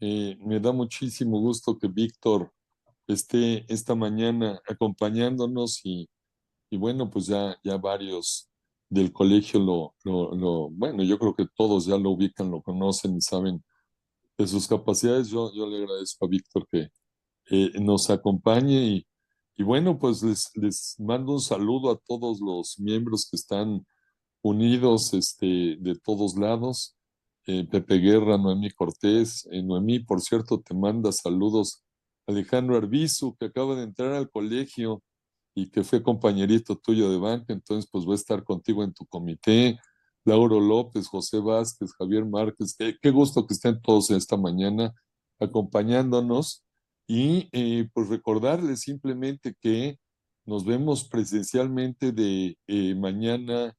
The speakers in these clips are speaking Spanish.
Me da muchísimo gusto que Víctor esté esta mañana acompañándonos y bueno, pues ya varios del colegio bueno, yo creo que todos ya lo ubican, lo conocen y saben de sus capacidades. Yo le agradezco a Víctor que nos acompañe y bueno, pues les mando un saludo a todos los miembros que están unidos de todos lados. Pepe Guerra, Noemí Cortés. Noemí, por cierto, te manda saludos. Alejandro Arbizu, que acaba de entrar al colegio y que fue compañerito tuyo de banca, entonces pues voy a estar contigo en tu comité. Lauro López, José Vázquez, Javier Márquez, qué gusto que estén todos esta mañana acompañándonos y pues recordarles simplemente que nos vemos presencialmente de mañana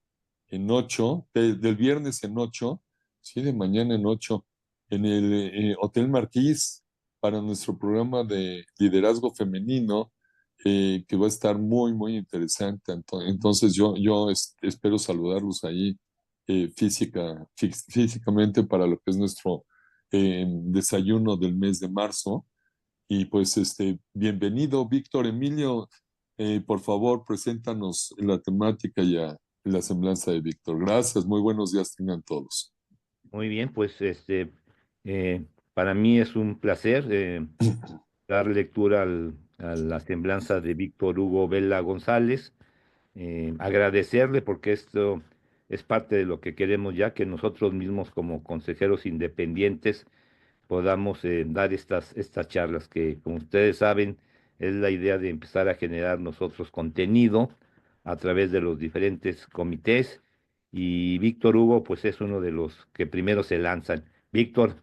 en 8, del viernes en 8, sí, de mañana en 8, en el Hotel Marquís para nuestro programa de liderazgo femenino, que va a estar muy, muy interesante. Entonces yo espero saludarlos ahí físicamente para lo que es nuestro desayuno del mes de marzo. Y pues bienvenido, Víctor Emilio. Por favor, preséntanos la temática la semblanza de Víctor. Gracias, muy buenos días tengan todos. Muy bien, pues para mí es un placer dar lectura a la semblanza de Víctor Hugo Vela González. Agradecerle porque esto es parte de lo que queremos ya, que nosotros mismos como consejeros independientes podamos dar estas charlas que, como ustedes saben, es la idea de empezar a generar nosotros contenido a través de los diferentes comités. Y Víctor Hugo, pues es uno de los que primero se lanzan. Víctor,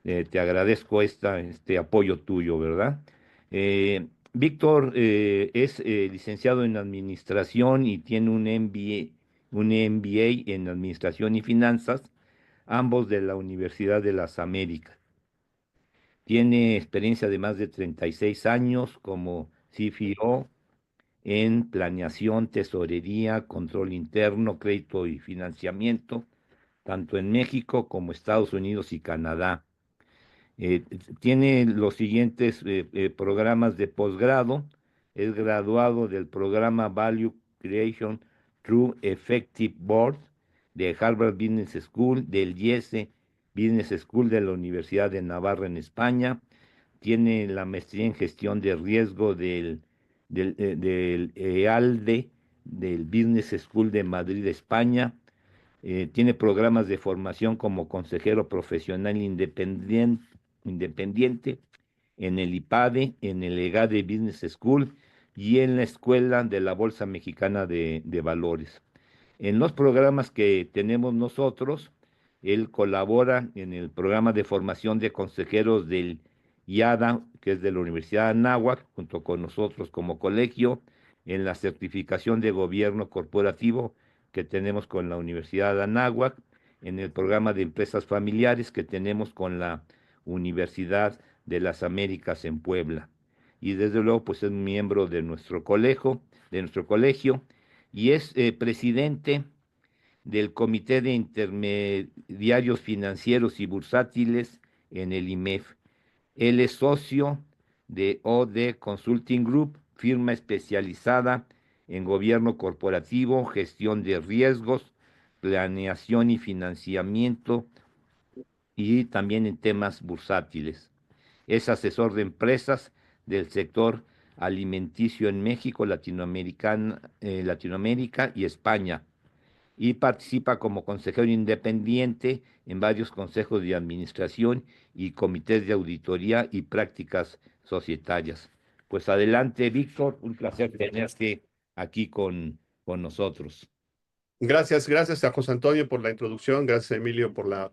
te agradezco este apoyo tuyo, ¿verdad? Víctor es licenciado en Administración y tiene un MBA en Administración y Finanzas, ambos de la Universidad de las Américas. Tiene experiencia de más de 36 años como CFO en planeación, tesorería, control interno, crédito y financiamiento, tanto en México como Estados Unidos y Canadá. Tiene los siguientes programas de posgrado. Es graduado del programa Value Creation Through Effective Board de Harvard Business School, del IESE Business School de la Universidad de Navarra en España. Tiene la maestría en gestión de riesgo del EALDE, del Business School de Madrid, España. Tiene programas de formación como consejero profesional independiente en el IPADE, en el EGADE Business School y en la Escuela de la Bolsa Mexicana de Valores. En los programas que tenemos nosotros, él colabora en el programa de formación de consejeros del IADA, que es de la Universidad de Anáhuac, junto con nosotros como colegio, en la certificación de gobierno corporativo que tenemos con la Universidad de Anáhuac, en el programa de empresas familiares que tenemos con la Universidad de las Américas en Puebla. Y desde luego, pues es miembro de nuestro colegio, y es presidente del Comité de Intermediarios Financieros y Bursátiles en el IMEF. Él es socio de OD Consulting Group, firma especializada en gobierno corporativo, gestión de riesgos, planeación y financiamiento y también en temas bursátiles. Es asesor de empresas del sector alimenticio en México, Latinoamérica y España, y participa como consejero independiente en varios consejos de administración y comités de auditoría y prácticas societarias. Pues adelante, Víctor, un placer tenerte aquí con nosotros. Gracias a José Antonio por la introducción, gracias a Emilio por la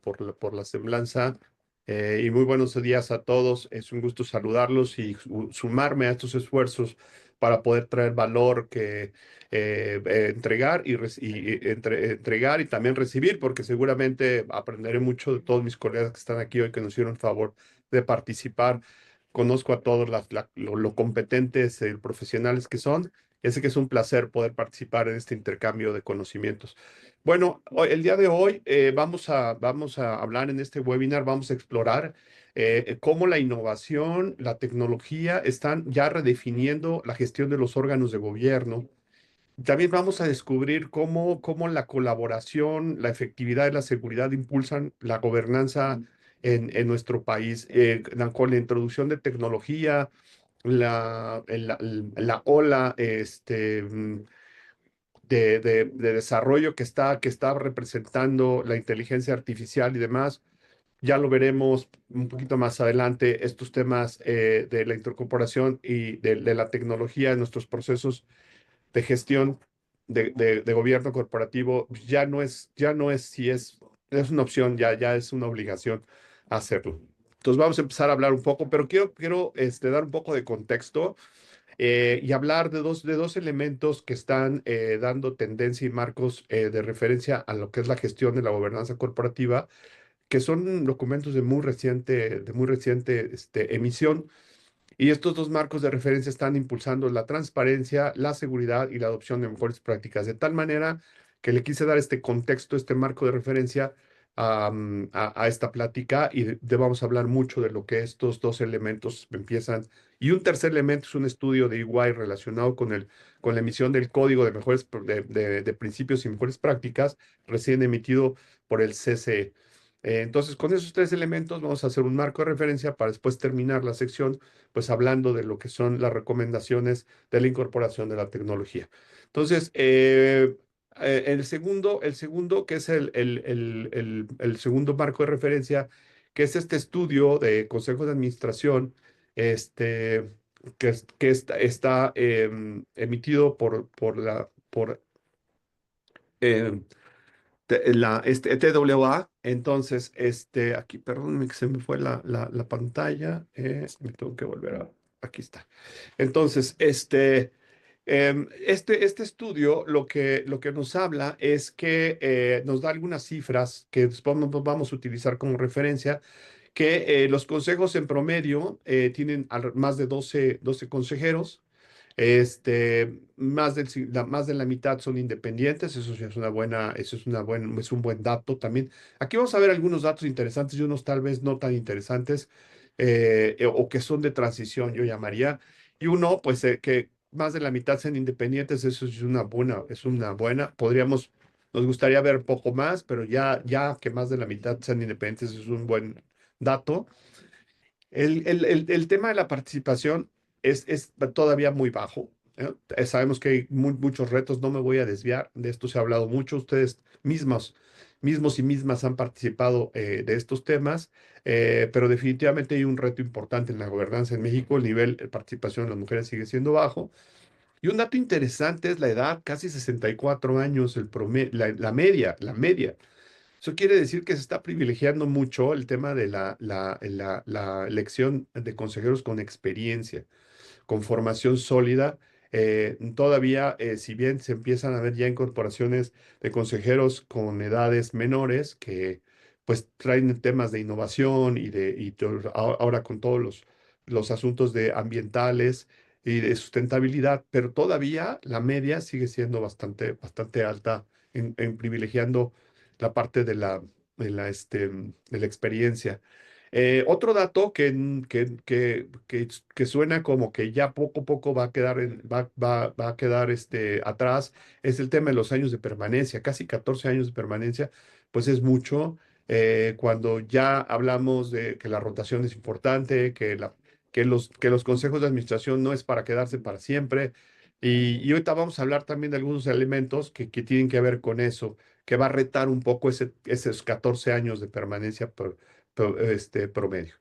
semblanza, y muy buenos días a todos. Es un gusto saludarlos y sumarme a estos esfuerzos para poder traer valor que entregar entregar y también recibir, porque seguramente aprenderé mucho de todos mis colegas que están aquí hoy, que nos hicieron el favor de participar. Conozco a todos lo competentes, profesionales que son. Sé que es un placer poder participar en este intercambio de conocimientos. Bueno, el día de hoy vamos a hablar en este webinar, vamos a explorar cómo la innovación, la tecnología están ya redefiniendo la gestión de los órganos de gobierno. También vamos a descubrir cómo la colaboración, la efectividad y la seguridad impulsan la gobernanza en nuestro país, con la introducción de tecnología, la ola de desarrollo que está representando la inteligencia artificial y demás. Ya lo veremos un poquito más adelante, estos temas de la incorporación y de la tecnología en nuestros procesos de gestión de gobierno corporativo. Ya no es si es una opción, ya es una obligación hacerlo. Entonces vamos a empezar a hablar un poco, pero quiero dar un poco de contexto y hablar de dos elementos que están dando tendencia y marcos de referencia a lo que es la gestión de la gobernanza corporativa, que son documentos de muy reciente emisión. Y estos dos marcos de referencia están impulsando la transparencia, la seguridad y la adopción de mejores prácticas, de tal manera que le quise dar este contexto, este marco de referencia a esta plática, y vamos a hablar mucho de lo que estos dos elementos empiezan. Y un tercer elemento es un estudio de EY relacionado con la emisión del Código de Principios y Mejores Prácticas, recién emitido por el CCE. Entonces, con esos tres elementos vamos a hacer un marco de referencia para después terminar la sección pues hablando de lo que son las recomendaciones de la incorporación de la tecnología. Entonces, el segundo, que es el segundo marco de referencia, que es este estudio de Consejo de Administración, que está emitido em, TWA. Entonces, aquí, perdónenme que se me fue la pantalla, me tengo que volver aquí está. Entonces, este estudio lo que nos habla es que nos da algunas cifras que después vamos a utilizar como referencia, que los consejos en promedio tienen más de 12 consejeros. Más de la mitad son independientes. Eso sí es un buen dato también. Aquí vamos a ver algunos datos interesantes y unos tal vez no tan interesantes, o que son de transición, yo llamaría. Y uno, pues, que más de la mitad sean independientes. Eso es una buena. Nos gustaría ver un poco más, pero ya que más de la mitad sean independientes es un buen dato. El tema de la participación es todavía muy bajo, ¿eh? Sabemos que hay muchos retos, no me voy a desviar, de esto se ha hablado mucho, ustedes mismos y mismas han participado de estos temas, pero definitivamente hay un reto importante en la gobernanza en México. El nivel de participación de las mujeres sigue siendo bajo. Y un dato interesante es la edad, casi 64 años, la media. Eso quiere decir que se está privilegiando mucho el tema de la elección de consejeros con experiencia, con formación sólida. Todavía, si bien se empiezan a ver ya incorporaciones de consejeros con edades menores que pues traen temas de innovación ahora con todos los asuntos de ambientales y de sustentabilidad, pero todavía la media sigue siendo bastante, bastante alta en privilegiando la parte de la experiencia. Otro dato que suena como que ya poco a poco va a quedar, va a quedar atrás, es el tema de los años de permanencia. Casi 14 años de permanencia, pues es mucho. Cuando ya hablamos de que la rotación es importante, que los consejos de administración no es para quedarse para siempre. Y ahorita vamos a hablar también de algunos elementos que tienen que ver con eso, que va a retar un poco esos 14 años de permanencia promedio.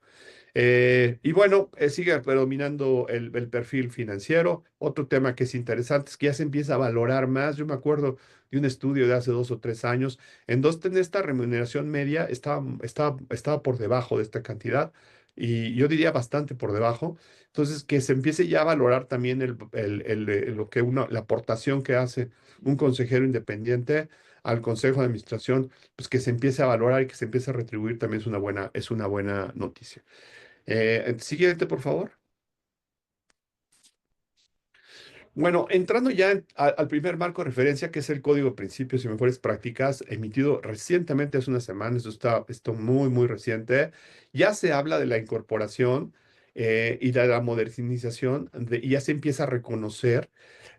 Y bueno, sigue predominando el perfil financiero. Otro tema que es interesante es que ya se empieza a valorar más. Yo me acuerdo de un estudio de hace 2 o 3 años, en esta remuneración media estaba por debajo de esta cantidad, y yo diría bastante por debajo. Entonces, que se empiece ya a valorar también la aportación que hace un consejero independiente al consejo de administración, pues que se empiece a valorar y que se empiece a retribuir también es una buena noticia. Siguiente, por favor. Bueno, entrando ya al primer marco de referencia, que es el Código de Principios y Mejores Prácticas, emitido recientemente hace unas semanas, esto muy, muy reciente, ya se habla de la incorporación y de la modernización, y ya se empieza a reconocer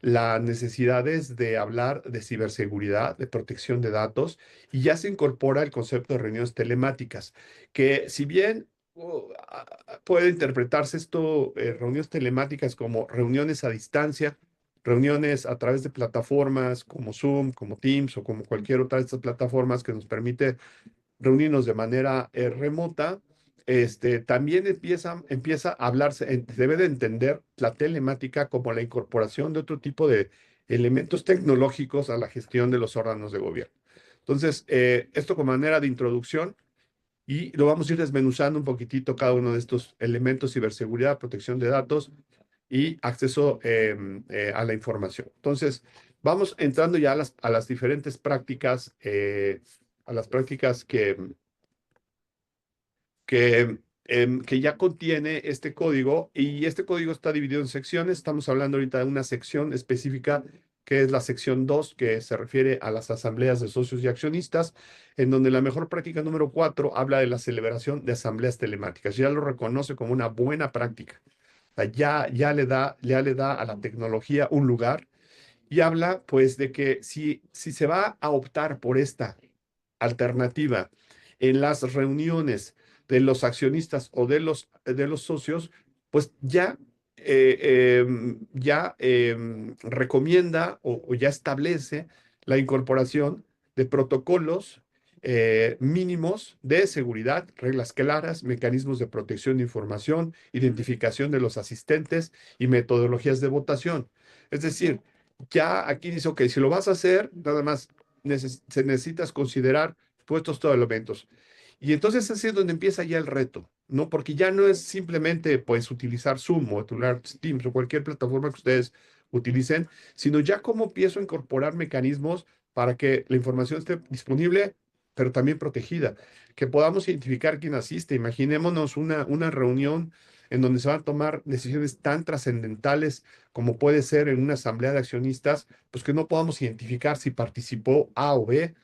las necesidades de hablar de ciberseguridad, de protección de datos, y ya se incorpora el concepto de reuniones telemáticas, que si bien puede interpretarse esto, reuniones telemáticas como reuniones a distancia, reuniones a través de plataformas como Zoom, como Teams o como cualquier otra de estas plataformas que nos permite reunirnos de manera remota. También empieza a hablarse, debe de entender la telemática como la incorporación de otro tipo de elementos tecnológicos a la gestión de los órganos de gobierno. Entonces, esto como manera de introducción, y lo vamos a ir desmenuzando un poquitito cada uno de estos elementos: ciberseguridad, protección de datos y acceso a la información. Entonces, vamos entrando ya a las diferentes prácticas, a las prácticas que ya contiene este código, y este código está dividido en secciones. Estamos hablando ahorita de una sección específica que es la sección 2, que se refiere a las asambleas de socios y accionistas, en donde la mejor práctica número 4 habla de la celebración de asambleas telemáticas. Ya lo reconoce como una buena práctica. O sea, ya le da a la tecnología un lugar, y habla pues de que si se va a optar por esta alternativa en las reuniones de los accionistas o de los socios, pues recomienda o ya establece la incorporación de protocolos mínimos de seguridad, reglas claras, mecanismos de protección de información, identificación de los asistentes y metodologías de votación. Es decir, ya aquí dice, ok, si lo vas a hacer, nada más necesitas considerar puestos todos los elementos. Y entonces así es donde empieza ya el reto, ¿no? Porque ya no es simplemente, pues, utilizar Zoom o utilizar Teams o cualquier plataforma que ustedes utilicen, sino ya cómo empiezo a incorporar mecanismos para que la información esté disponible, pero también protegida, que podamos identificar quién asiste. Imaginémonos una reunión en donde se van a tomar decisiones tan trascendentales como puede ser en una asamblea de accionistas, pues que no podamos identificar si participó A o B,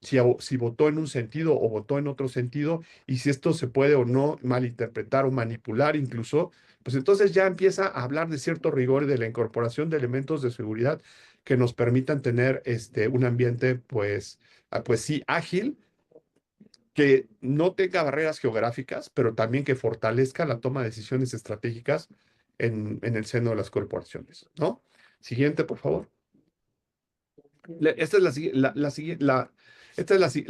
si votó en un sentido o votó en otro sentido, y si esto se puede o no malinterpretar o manipular incluso. Pues entonces ya empieza a hablar de cierto rigor y de la incorporación de elementos de seguridad que nos permitan tener un ambiente, pues, pues sí, ágil, que no tenga barreras geográficas, pero también que fortalezca la toma de decisiones estratégicas en el seno de las corporaciones, ¿no? Siguiente, por favor. Esta es esta es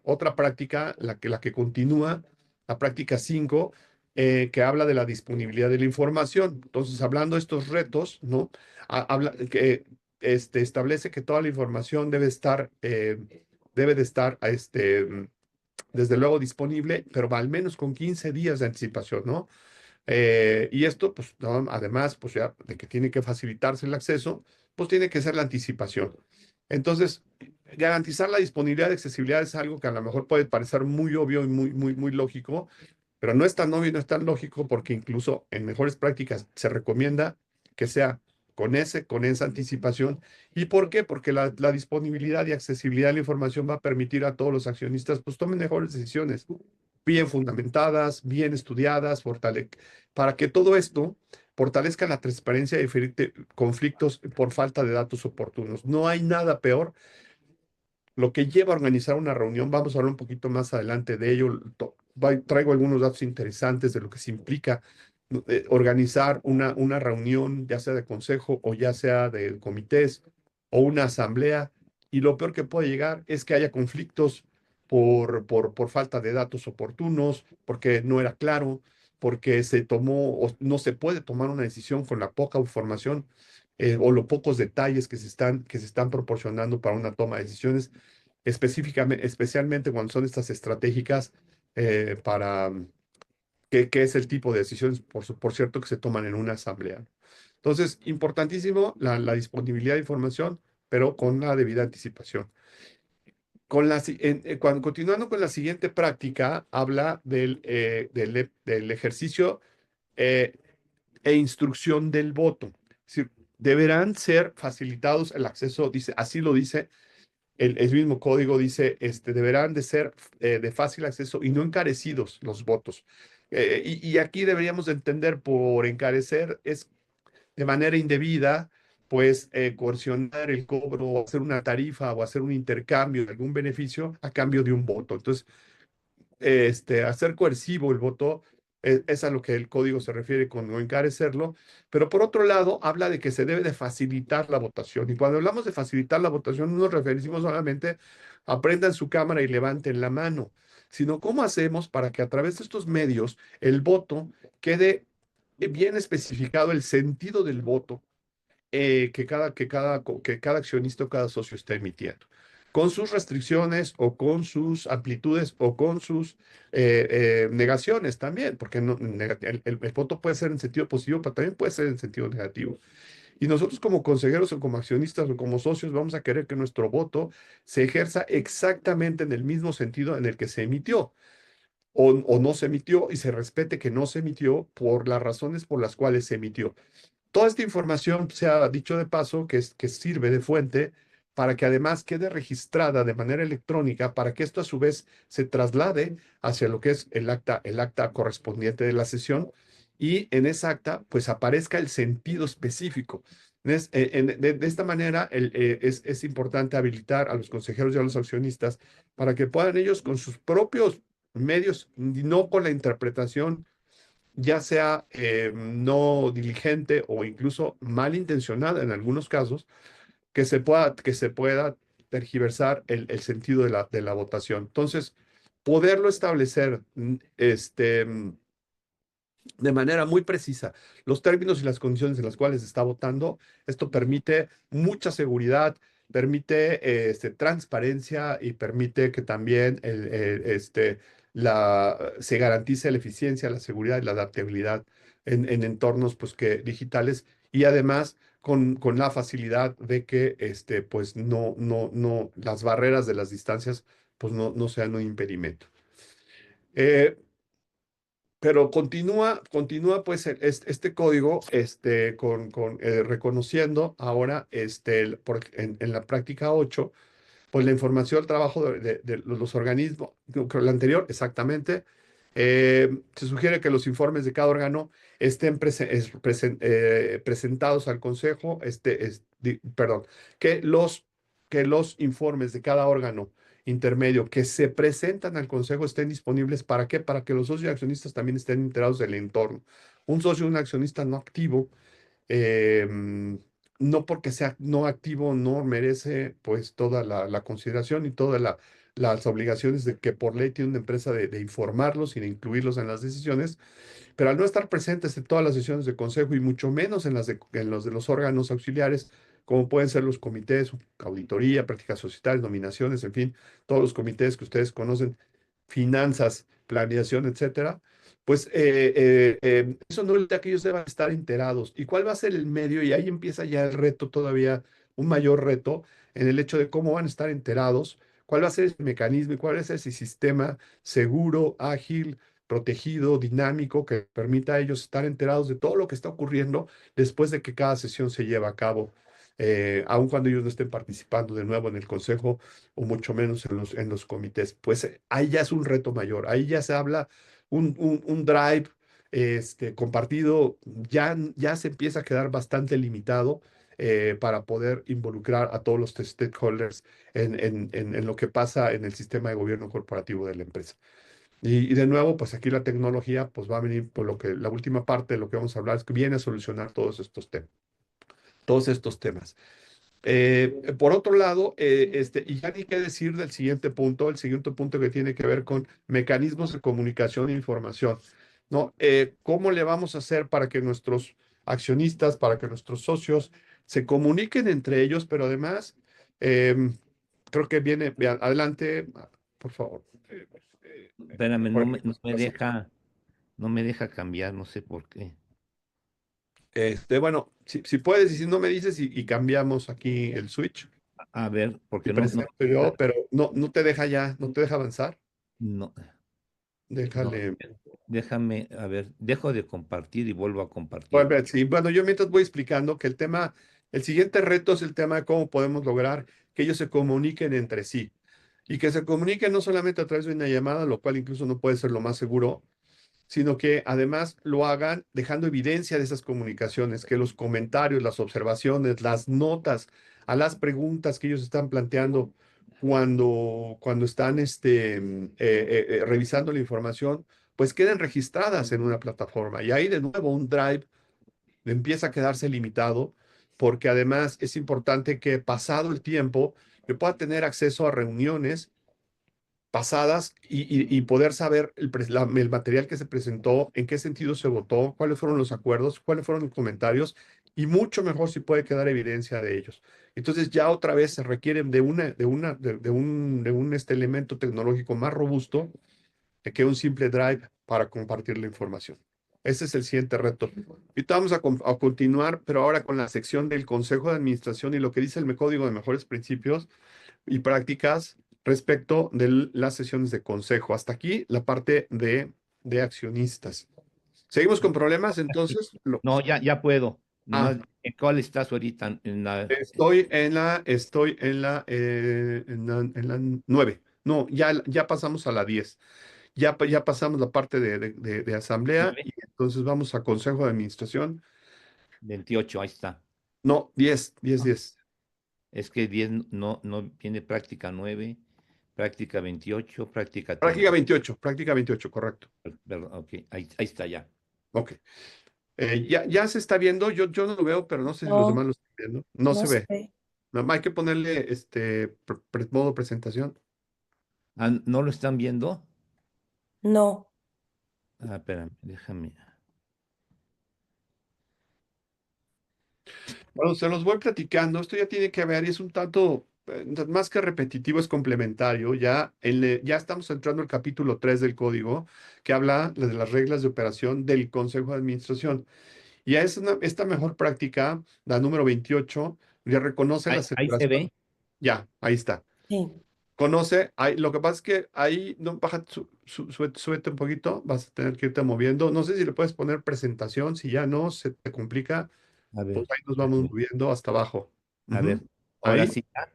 otra práctica, la que continúa, la práctica 5, que habla de la disponibilidad de la información. Entonces, hablando de estos retos, ¿no? Habla que establece que toda la información debe de estar desde luego disponible, pero al menos con 15 días de anticipación, ¿no? Y esto, pues, ¿no? Además, pues ya de que tiene que facilitarse el acceso, pues tiene que ser la anticipación. Entonces, garantizar la disponibilidad y accesibilidad es algo que a lo mejor puede parecer muy obvio y muy lógico, pero no es tan obvio y no es tan lógico, porque incluso en mejores prácticas se recomienda que sea con esa anticipación. ¿Y por qué? Porque la disponibilidad y accesibilidad de la información va a permitir a todos los accionistas, pues, tomen mejores decisiones, bien fundamentadas, bien estudiadas, para que todo esto fortalezca la transparencia y evitar conflictos por falta de datos oportunos. No hay nada peor. Lo que lleva a organizar una reunión, vamos a hablar un poquito más adelante de ello. Traigo algunos datos interesantes de lo que se implica organizar una reunión, ya sea de consejo o ya sea de comités o una asamblea. Y lo peor que puede llegar es que haya conflictos por falta de datos oportunos, porque no era claro, porque se tomó o no se puede tomar una decisión con la poca información o los pocos detalles que se están proporcionando para una toma de decisiones, específicamente, especialmente cuando son estas estratégicas, para que es el tipo de decisiones, por cierto, que se toman en una asamblea. Entonces, importantísimo la disponibilidad de información, pero con la debida anticipación. Continuando con la siguiente práctica, habla del ejercicio eh, e instrucción del voto. decir, deberán ser facilitados el acceso, dice, así lo dice el mismo código, dice, deberán de ser de fácil acceso y no encarecidos los votos. Y aquí deberíamos de entender por encarecer es de manera indebida, pues coercionar el cobro, o hacer una tarifa o hacer un intercambio de algún beneficio a cambio de un voto. Entonces, hacer coercivo el voto es a lo que el código se refiere con no encarecerlo, pero por otro lado habla de que se debe de facilitar la votación. Y cuando hablamos de facilitar la votación, no nos referimos solamente a prendan su cámara y levanten la mano, sino cómo hacemos para que a través de estos medios el voto quede bien especificado el sentido del voto que cada accionista o cada socio está emitiendo, con sus restricciones o con sus amplitudes o con sus negaciones también, porque el voto puede ser en sentido positivo, pero también puede ser en sentido negativo. Y nosotros como consejeros o como accionistas o como socios vamos a querer que nuestro voto se ejerza exactamente en el mismo sentido en el que se emitió. O no se emitió y se respete que no se emitió por las razones por las cuales se emitió. Toda esta información, se ha dicho de paso, que sirve de fuente para que además quede registrada de manera electrónica, para que esto a su vez se traslade hacia lo que es el acta correspondiente de la sesión, y en esa acta pues aparezca el sentido específico. De esta manera es importante habilitar a los consejeros y a los accionistas para que puedan ellos con sus propios medios, no con la interpretación ya sea no diligente o incluso malintencionada en algunos casos, que se pueda tergiversar el sentido de la votación. Entonces, poderlo establecer de manera muy precisa los términos y las condiciones en las cuales se está votando, esto permite mucha seguridad, permite transparencia y permite que también se garantice la eficiencia, la seguridad y la adaptabilidad en entornos pues, digitales, y además con la facilidad de que pues, las barreras de las distancias pues, no sean un impedimento. Pero continúa pues este código reconociendo ahora en la práctica 8 pues la información del trabajo de los organismos, la anterior exactamente. Se sugiere que los informes de cada órgano estén presentados al Consejo, perdón, que los informes de cada órgano intermedio que se presentan al Consejo estén disponibles. ¿Para qué? Para que los socios y accionistas también estén enterados del entorno. Un socio o un accionista no activo, eh, no porque sea no activo, no merece pues toda la consideración y todas las obligaciones de que por ley tiene una empresa de informarlos y de incluirlos en las decisiones, pero al no estar presentes en todas las sesiones de consejo y mucho menos en los de los órganos auxiliares, como pueden ser los comités, auditoría, prácticas societarias, nominaciones, en fin, todos los comités que ustedes conocen, finanzas, planeación, etcétera, pues eso no evita que ellos deban estar enterados. ¿Y cuál va a ser el medio? Y ahí empieza ya el reto todavía, un mayor reto en el hecho de cómo van a estar enterados, cuál va a ser ese mecanismo y cuál es ese sistema seguro, ágil, protegido, dinámico, que permita a ellos estar enterados de todo lo que está ocurriendo después de que cada sesión se lleva a cabo, aun cuando ellos no estén participando de nuevo en el consejo o mucho menos en los comités. Pues ahí ya es un reto mayor, ahí ya se habla un drive compartido, ya se empieza a quedar bastante limitado. Para poder involucrar a todos los stakeholders en lo que pasa en el sistema de gobierno corporativo de la empresa. Y de nuevo, pues aquí la tecnología pues va a venir por lo que la última parte de lo que vamos a hablar es que viene a solucionar todos estos temas. Por otro lado, y ya ni qué decir del siguiente punto, el siguiente punto que tiene que ver con mecanismos de comunicación e información, ¿no? ¿Cómo le vamos a hacer para que nuestros accionistas, para que nuestros socios se comuniquen entre ellos, pero además, creo que viene, adelante, por favor. Espérame, Por no aquí, me, no me deja, no me deja cambiar, no sé por qué. Bueno, si puedes y si no me dices y cambiamos aquí el switch A ver, y porque no, presento yo, pero no te deja ya, no te deja avanzar. no, déjale. Déjame, a ver, dejo de compartir y vuelvo a compartir. Bueno, sí, bueno, yo mientras voy explicando que el siguiente reto es el tema de cómo podemos lograr que ellos se comuniquen entre sí y que se comuniquen no solamente a través de una llamada, lo cual incluso no puede ser lo más seguro, sino que además lo hagan dejando evidencia de esas comunicaciones, que los comentarios, las observaciones, las notas a las preguntas que ellos están planteando cuando están revisando la información, pues queden registradas en una plataforma. Y ahí de nuevo un Drive empieza a quedarse limitado, porque además es importante que pasado el tiempo yo pueda tener acceso a reuniones pasadas y poder saber el material que se presentó, en qué sentido se votó, cuáles fueron los acuerdos, cuáles fueron los comentarios, y mucho mejor si puede quedar evidencia de ellos. Entonces ya otra vez se requieren de un elemento tecnológico más robusto que un simple drive para compartir la información. Ese es el siguiente reto. Ahorita vamos a continuar, pero ahora con la sección del Consejo de Administración y lo que dice el Código de Mejores Principios y Prácticas respecto de las sesiones de consejo. Hasta aquí la parte de accionistas. ¿Seguimos con problemas? Entonces, No, ya puedo. ah, Nomás, ¿en cuál estás ahorita? estoy en la 9. No, ya pasamos a la 10. Ya pasamos la parte de asamblea y 9, entonces vamos a consejo de administración. 28, ahí está. No, 10, 10, 10. Es que 10 no viene práctica 9, práctica 28, práctica Práctica 28, correcto. perdón, ok, ahí está ya. Ok. Ya se está viendo, yo no lo veo, pero no sé si los demás No, lo están viendo. No no se ve. sé. Nada más hay que ponerle modo presentación. Ah, ¿no lo están viendo? No, Ah, espérame, déjame. Bueno, se los voy platicando. Esto ya tiene que ver y es un tanto, más que repetitivo, es complementario. Ya estamos entrando al capítulo 3 del código, que habla de las reglas de operación del Consejo de Administración. Y esta mejor práctica, la número 28, ya reconoce la Ahí se celebración. ve. Ya, ahí está. sí. Lo que pasa es que ahí, no, baja, súbete un poquito, vas a tener que irte moviendo. No sé si le puedes poner presentación, si ya no, se te complica, A ver, pues ahí nos vamos déjame. moviendo hasta abajo. A Ujú. ver, ahora Ahí, sí, ya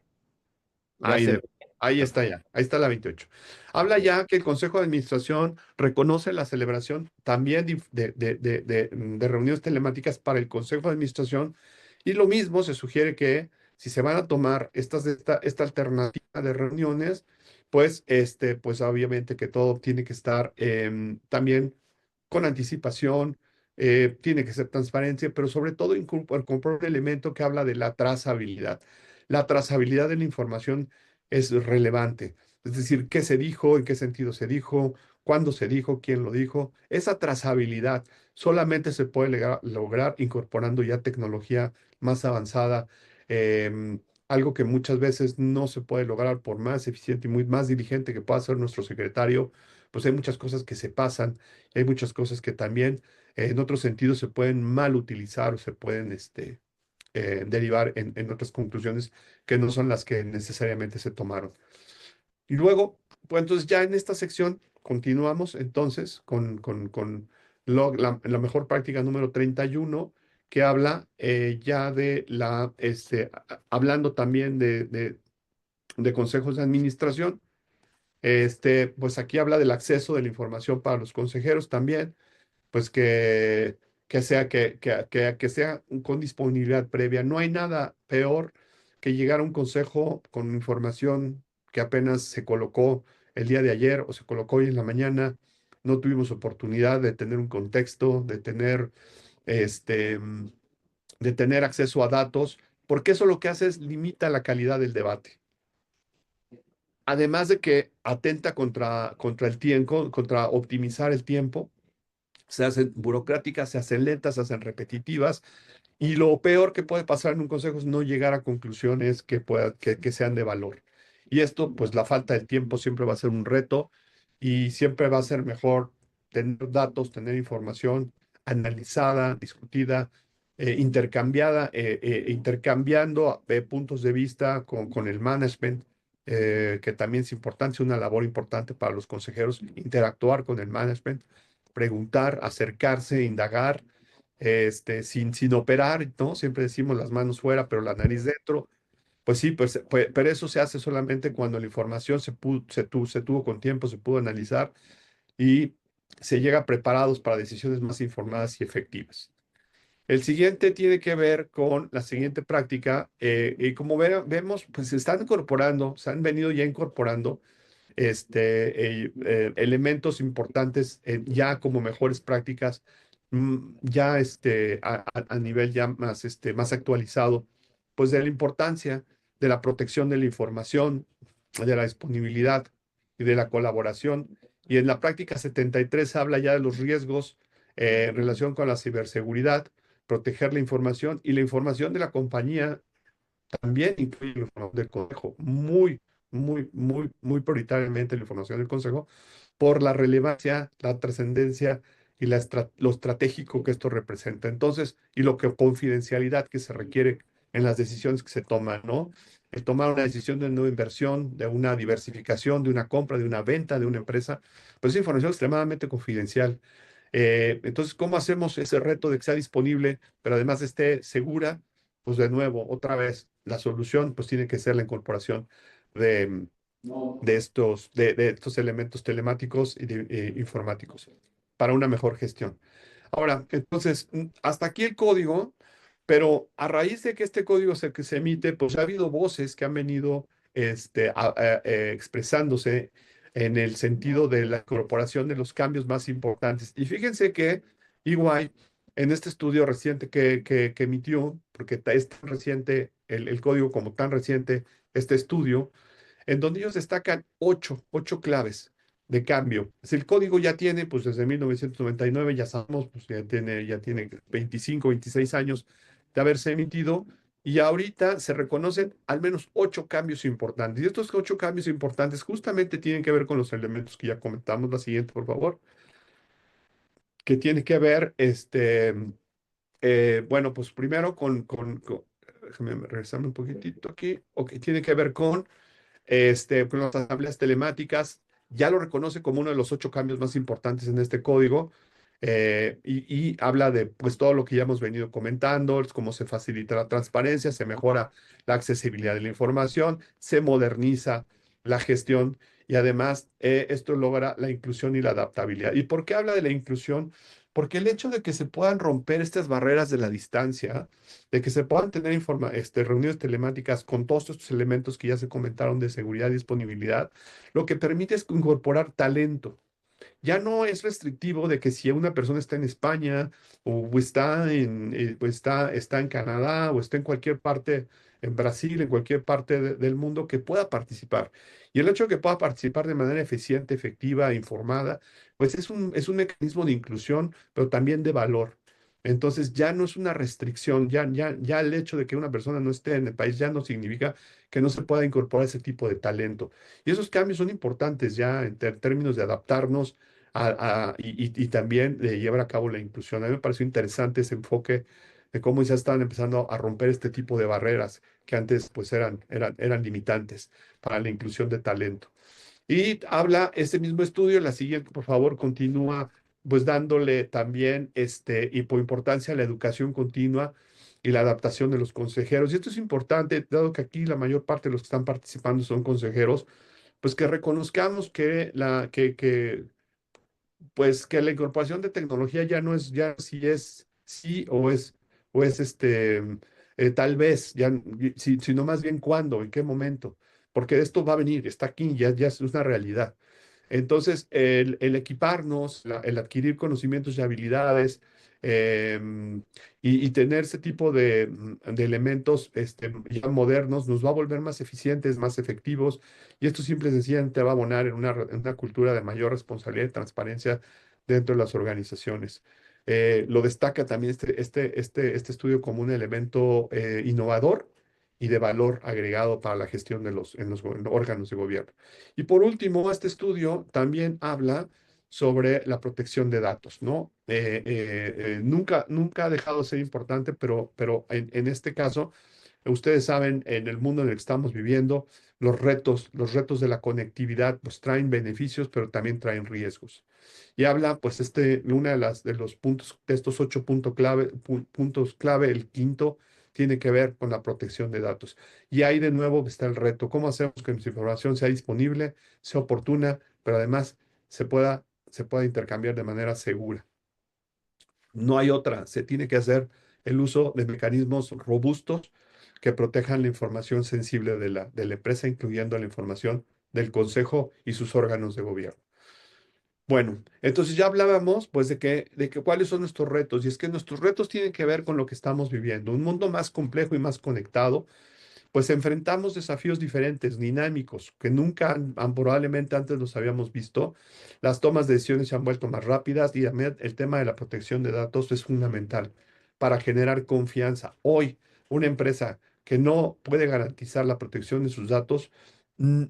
ahí, se de- ve. ahí está Perfecto. ya, ahí está la 28. Habla ya que el Consejo de Administración reconoce la celebración también de reuniones telemáticas para el Consejo de Administración y lo mismo se sugiere que si se van a tomar esta alternativa de reuniones, pues obviamente que todo tiene que estar también con anticipación, tiene que ser transparencia, pero sobre todo incorporar un elemento que habla de la trazabilidad. La trazabilidad de la información es relevante. Es decir, qué se dijo, en qué sentido se dijo, cuándo se dijo, quién lo dijo. Esa trazabilidad solamente se puede lograr incorporando ya tecnología más avanzada, algo que muchas veces no se puede lograr por más eficiente y más diligente que pueda ser nuestro secretario. Pues hay muchas cosas que se pasan, y hay muchas cosas que también en otros sentidos se pueden mal utilizar o se pueden derivar en otras conclusiones que no son las que necesariamente se tomaron. Y luego, pues entonces ya en esta sección continuamos entonces con la mejor práctica número 31 que habla ya hablando también de consejos de administración. Pues aquí habla del acceso de la información para los consejeros también, pues que sea con disponibilidad previa. No hay nada peor que llegar a un consejo con información que apenas se colocó el día de ayer o se colocó hoy en la mañana. No tuvimos oportunidad de tener un contexto, este, mm, de tener acceso a datos, porque eso lo que hace es limita la calidad del debate. Además de que atenta contra el tiempo, contra optimizar el tiempo, se hacen burocráticas, se hacen lentas, se hacen repetitivas, y lo peor que puede pasar en un consejo es no llegar a conclusiones que sean de valor. Y esto, pues la falta de tiempo siempre va a ser un reto y siempre va a ser mejor tener datos, tener información analizada, discutida, intercambiando puntos de vista con el management que también es importante, es una labor importante para los consejeros, interactuar con el management, preguntar, acercarse, indagar, sin operar, ¿no? Siempre decimos las manos fuera, pero la nariz dentro. Pues sí, pero eso se hace solamente cuando la información se tuvo con tiempo, se pudo analizar y se llega preparados para decisiones más informadas y efectivas. El siguiente tiene que ver con la siguiente práctica, y como vemos, pues se están incorporando, se han venido ya incorporando elementos importantes ya como mejores prácticas, ya a nivel ya más, más actualizado, pues de la importancia de la protección de la información, de la disponibilidad y de la colaboración. Y en la práctica 73 habla ya de los riesgos en relación con la ciberseguridad, proteger la información de la compañía también incluye la información del consejo, muy prioritariamente la información del consejo, por la relevancia, la trascendencia y lo estratégico que esto representa. Entonces, y lo que confidencialidad que se requiere en las decisiones que se toman, ¿no? El tomar una decisión de nueva inversión, de una diversificación, de una compra, de una venta de una empresa, pues es información extremadamente confidencial. Entonces, ¿cómo hacemos ese reto de que sea disponible, pero además esté segura? Pues de nuevo, otra vez, la solución pues tiene que ser la incorporación de, de estos elementos telemáticos y informáticos para una mejor gestión. Ahora, entonces, hasta aquí el código, pero a raíz de que este código que se emite, pues ha habido voces que han venido expresándose en el sentido de la incorporación de los cambios más importantes. Y fíjense que EY, en este estudio reciente que emitió, porque es tan reciente el código como tan reciente este estudio, en donde ellos destacan ocho claves de cambio. Si el código ya tiene, pues desde 1999, ya sabemos, pues ya tiene 25, 26 años de haberse emitido, y ahorita se reconocen al menos 8 cambios importantes. Y estos 8 cambios importantes justamente tienen que ver con los elementos que ya comentamos. La siguiente, por favor, que tiene que ver, bueno, pues primero déjame regresarme un poquitito aquí, ok, tiene que ver con las asambleas telemáticas, ya lo reconoce como uno de los 8 cambios más importantes en este código, y habla de pues todo lo que ya hemos venido comentando, es cómo se facilita la transparencia, se mejora la accesibilidad de la información, se moderniza la gestión y además esto logra la inclusión y la adaptabilidad. ¿Y por qué habla de la inclusión? Porque el hecho de que se puedan romper estas barreras de la distancia, de que se puedan tener reuniones telemáticas con todos estos elementos que ya se comentaron de seguridad y disponibilidad, lo que permite es incorporar talento. Ya no es restrictivo de que si una persona está en España o está en Canadá o está en cualquier parte, en Brasil, en cualquier parte del mundo, que pueda participar. Y el hecho de que pueda participar de manera eficiente, efectiva, informada, pues es un mecanismo de inclusión, pero también de valor. Entonces ya no es una restricción, ya el hecho de que una persona no esté en el país ya no significa que no se pueda incorporar ese tipo de talento. Y esos cambios son importantes ya en términos de adaptarnos y también de llevar a cabo la inclusión. A mí me pareció interesante ese enfoque de cómo ya estaban empezando a romper este tipo de barreras que antes pues eran limitantes para la inclusión de talento. Y habla este mismo estudio, la siguiente, por favor, continúa pues dándole también importancia a la educación continua y la adaptación de los consejeros. Y esto es importante, dado que aquí la mayor parte de los que están participando son consejeros, pues que reconozcamos pues que la incorporación de tecnología ya no es ya si es sí o es tal vez, sino más bien cuándo, en qué momento, porque esto va a venir, está aquí, ya es una realidad. Entonces, el equiparnos, el adquirir conocimientos y habilidades, y tener ese tipo de elementos ya modernos nos va a volver más eficientes, más efectivos, y esto simple y sencillamente va a abonar en una cultura de mayor responsabilidad y transparencia dentro de las organizaciones. Lo destaca también este estudio como un elemento innovador y de valor agregado para la gestión en los órganos de gobierno. Y por último, este estudio también habla sobre la protección de datos, ¿no? Nunca ha dejado de ser importante, pero en este caso Ustedes saben, en el mundo en el que estamos viviendo, los retos de la conectividad, pues traen beneficios, pero también traen riesgos. Y habla, pues, una de los puntos, de estos 8 puntos clave, el quinto, tiene que ver con la protección de datos. Y ahí de nuevo está el reto. ¿Cómo hacemos que nuestra información sea disponible, sea oportuna, pero además se pueda intercambiar de manera segura? No hay otra. Se tiene que hacer el uso de mecanismos robustos que protejan la información sensible de la empresa, incluyendo la información del consejo y sus órganos de gobierno. Bueno, entonces ya hablábamos pues de que cuáles son nuestros retos, y es que nuestros retos tienen que ver con lo que estamos viviendo, un mundo más complejo y más conectado, pues enfrentamos desafíos diferentes, dinámicos, que nunca probablemente antes los habíamos visto. Las tomas de decisiones se han vuelto más rápidas y también el tema de la protección de datos es fundamental para generar confianza. Hoy, una empresa que no puede garantizar la protección de sus datos, no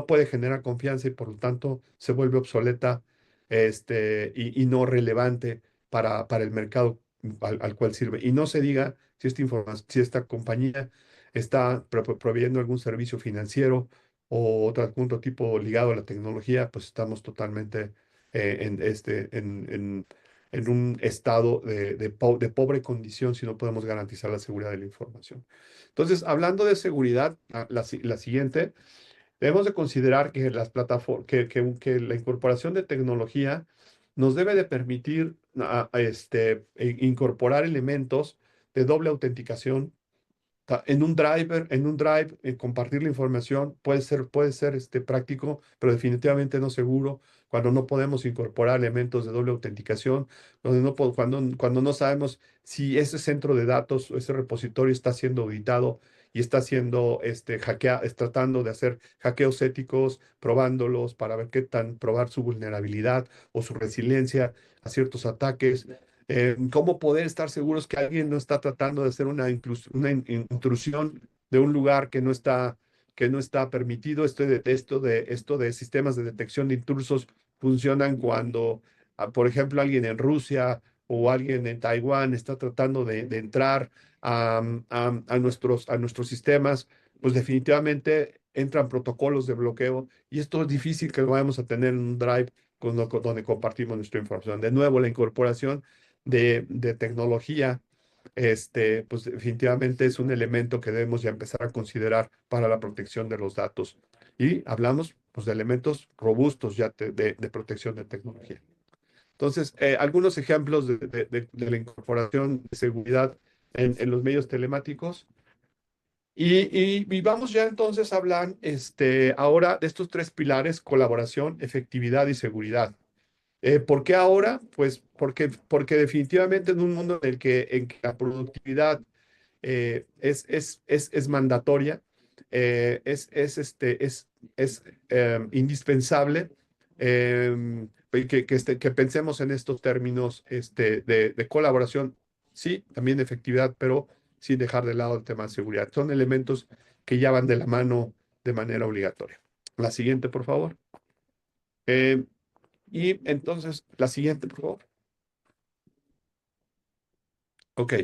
puede generar confianza y por lo tanto se vuelve obsoleta, y no relevante para el mercado al cual sirve. Y no se diga si esta compañía está proveyendo algún servicio financiero o otro tipo ligado a la tecnología, pues estamos totalmente en un estado de pobre condición si no podemos garantizar la seguridad de la información. Entonces, hablando de seguridad, la siguiente, debemos de considerar que las plataformas, que la incorporación de tecnología nos debe de permitir incorporar elementos de doble autenticación. En un drive, compartir la información puede ser práctico, pero definitivamente no seguro cuando no podemos incorporar elementos de doble autenticación, cuando no sabemos si ese centro de datos o ese repositorio está siendo auditado y está siendo tratando de hacer hackeos éticos, probándolos para ver probar su vulnerabilidad o su resiliencia a ciertos ataques. Cómo poder estar seguros que alguien no está tratando de hacer una intrusión de un lugar que no está permitido. Esto de sistemas de detección de intrusos funcionan cuando, por ejemplo, alguien en Rusia o alguien en Taiwán está tratando de entrar a nuestros sistemas, pues definitivamente entran protocolos de bloqueo y esto es difícil que lo vayamos a tener en un drive donde compartimos nuestra información. De nuevo, la incorporación de tecnología, pues definitivamente es un elemento que debemos ya empezar a considerar para la protección de los datos. Y hablamos pues, de elementos robustos ya de protección de tecnología. Entonces, algunos ejemplos de la incorporación de seguridad en los medios telemáticos. Y vamos ya entonces a hablar ahora de estos 3 pilares: colaboración, efectividad y seguridad. ¿Por qué ahora? Pues porque definitivamente en un mundo en que la productividad es mandatoria, es indispensable, que pensemos en estos términos de colaboración, sí, también de efectividad, pero sin dejar de lado el tema de seguridad. Son elementos que ya van de la mano de manera obligatoria. La siguiente, por favor. Y entonces, la siguiente, por favor. Ok.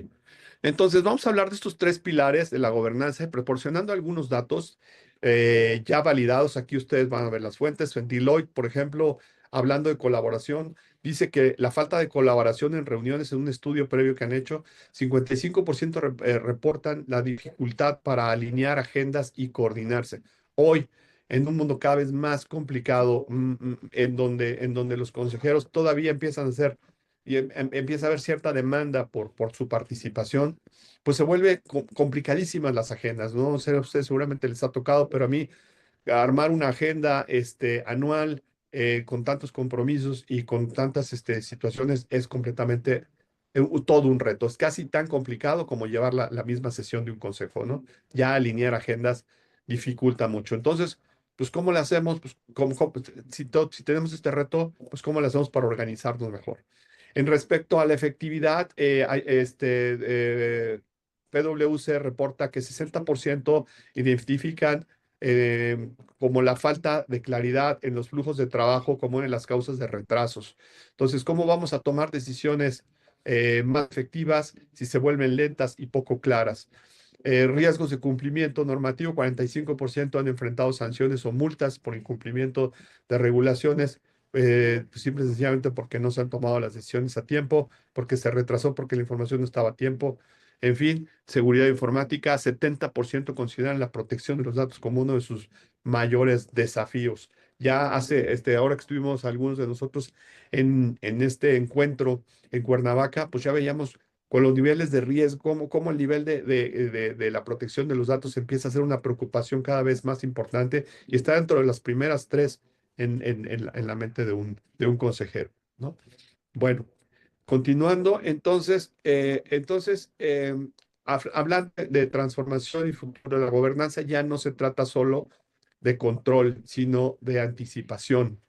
Entonces, vamos a hablar de estos 3 pilares de la gobernanza, proporcionando algunos datos ya validados. Aquí ustedes van a ver las fuentes. En Deloitte, por ejemplo, hablando de colaboración, dice que la falta de colaboración en reuniones, en un estudio previo que han hecho, 55% reportan la dificultad para alinear agendas y coordinarse. Hoy, en un mundo cada vez más complicado, en donde los consejeros todavía empiezan a ser y empieza a haber cierta demanda por su participación, pues se vuelve complicadísimas las agendas, ¿no? O sea, a ustedes seguramente les ha tocado, pero a mí armar una agenda anual con tantos compromisos y con tantas situaciones es completamente todo un reto. Es casi tan complicado como llevar la misma sesión de un consejo, ¿no? Ya alinear agendas dificulta mucho. Entonces, pues, ¿cómo le hacemos? Pues, si tenemos este reto, pues, ¿cómo le hacemos para organizarnos mejor? En respecto a la efectividad, PwC reporta que 60% identifican como la falta de claridad en los flujos de trabajo como una de las causas de retrasos. Entonces, ¿cómo vamos a tomar decisiones más efectivas, si se vuelven lentas y poco claras. Riesgos de cumplimiento normativo, 45% han enfrentado sanciones o multas por incumplimiento de regulaciones, pues simple y sencillamente porque no se han tomado las decisiones a tiempo, porque se retrasó, porque la información no estaba a tiempo. En fin, seguridad informática, 70% consideran la protección de los datos como uno de sus mayores desafíos. Ya ahora que estuvimos algunos de nosotros en este encuentro en Cuernavaca, pues ya veíamos con los niveles de riesgo, cómo el nivel de la protección de los datos empieza a ser una preocupación cada vez más importante y está dentro de las primeras tres en la mente de un consejero, ¿no? Bueno, continuando, hablando de transformación y futuro de la gobernanza, ya no se trata solo de control, sino de anticipación.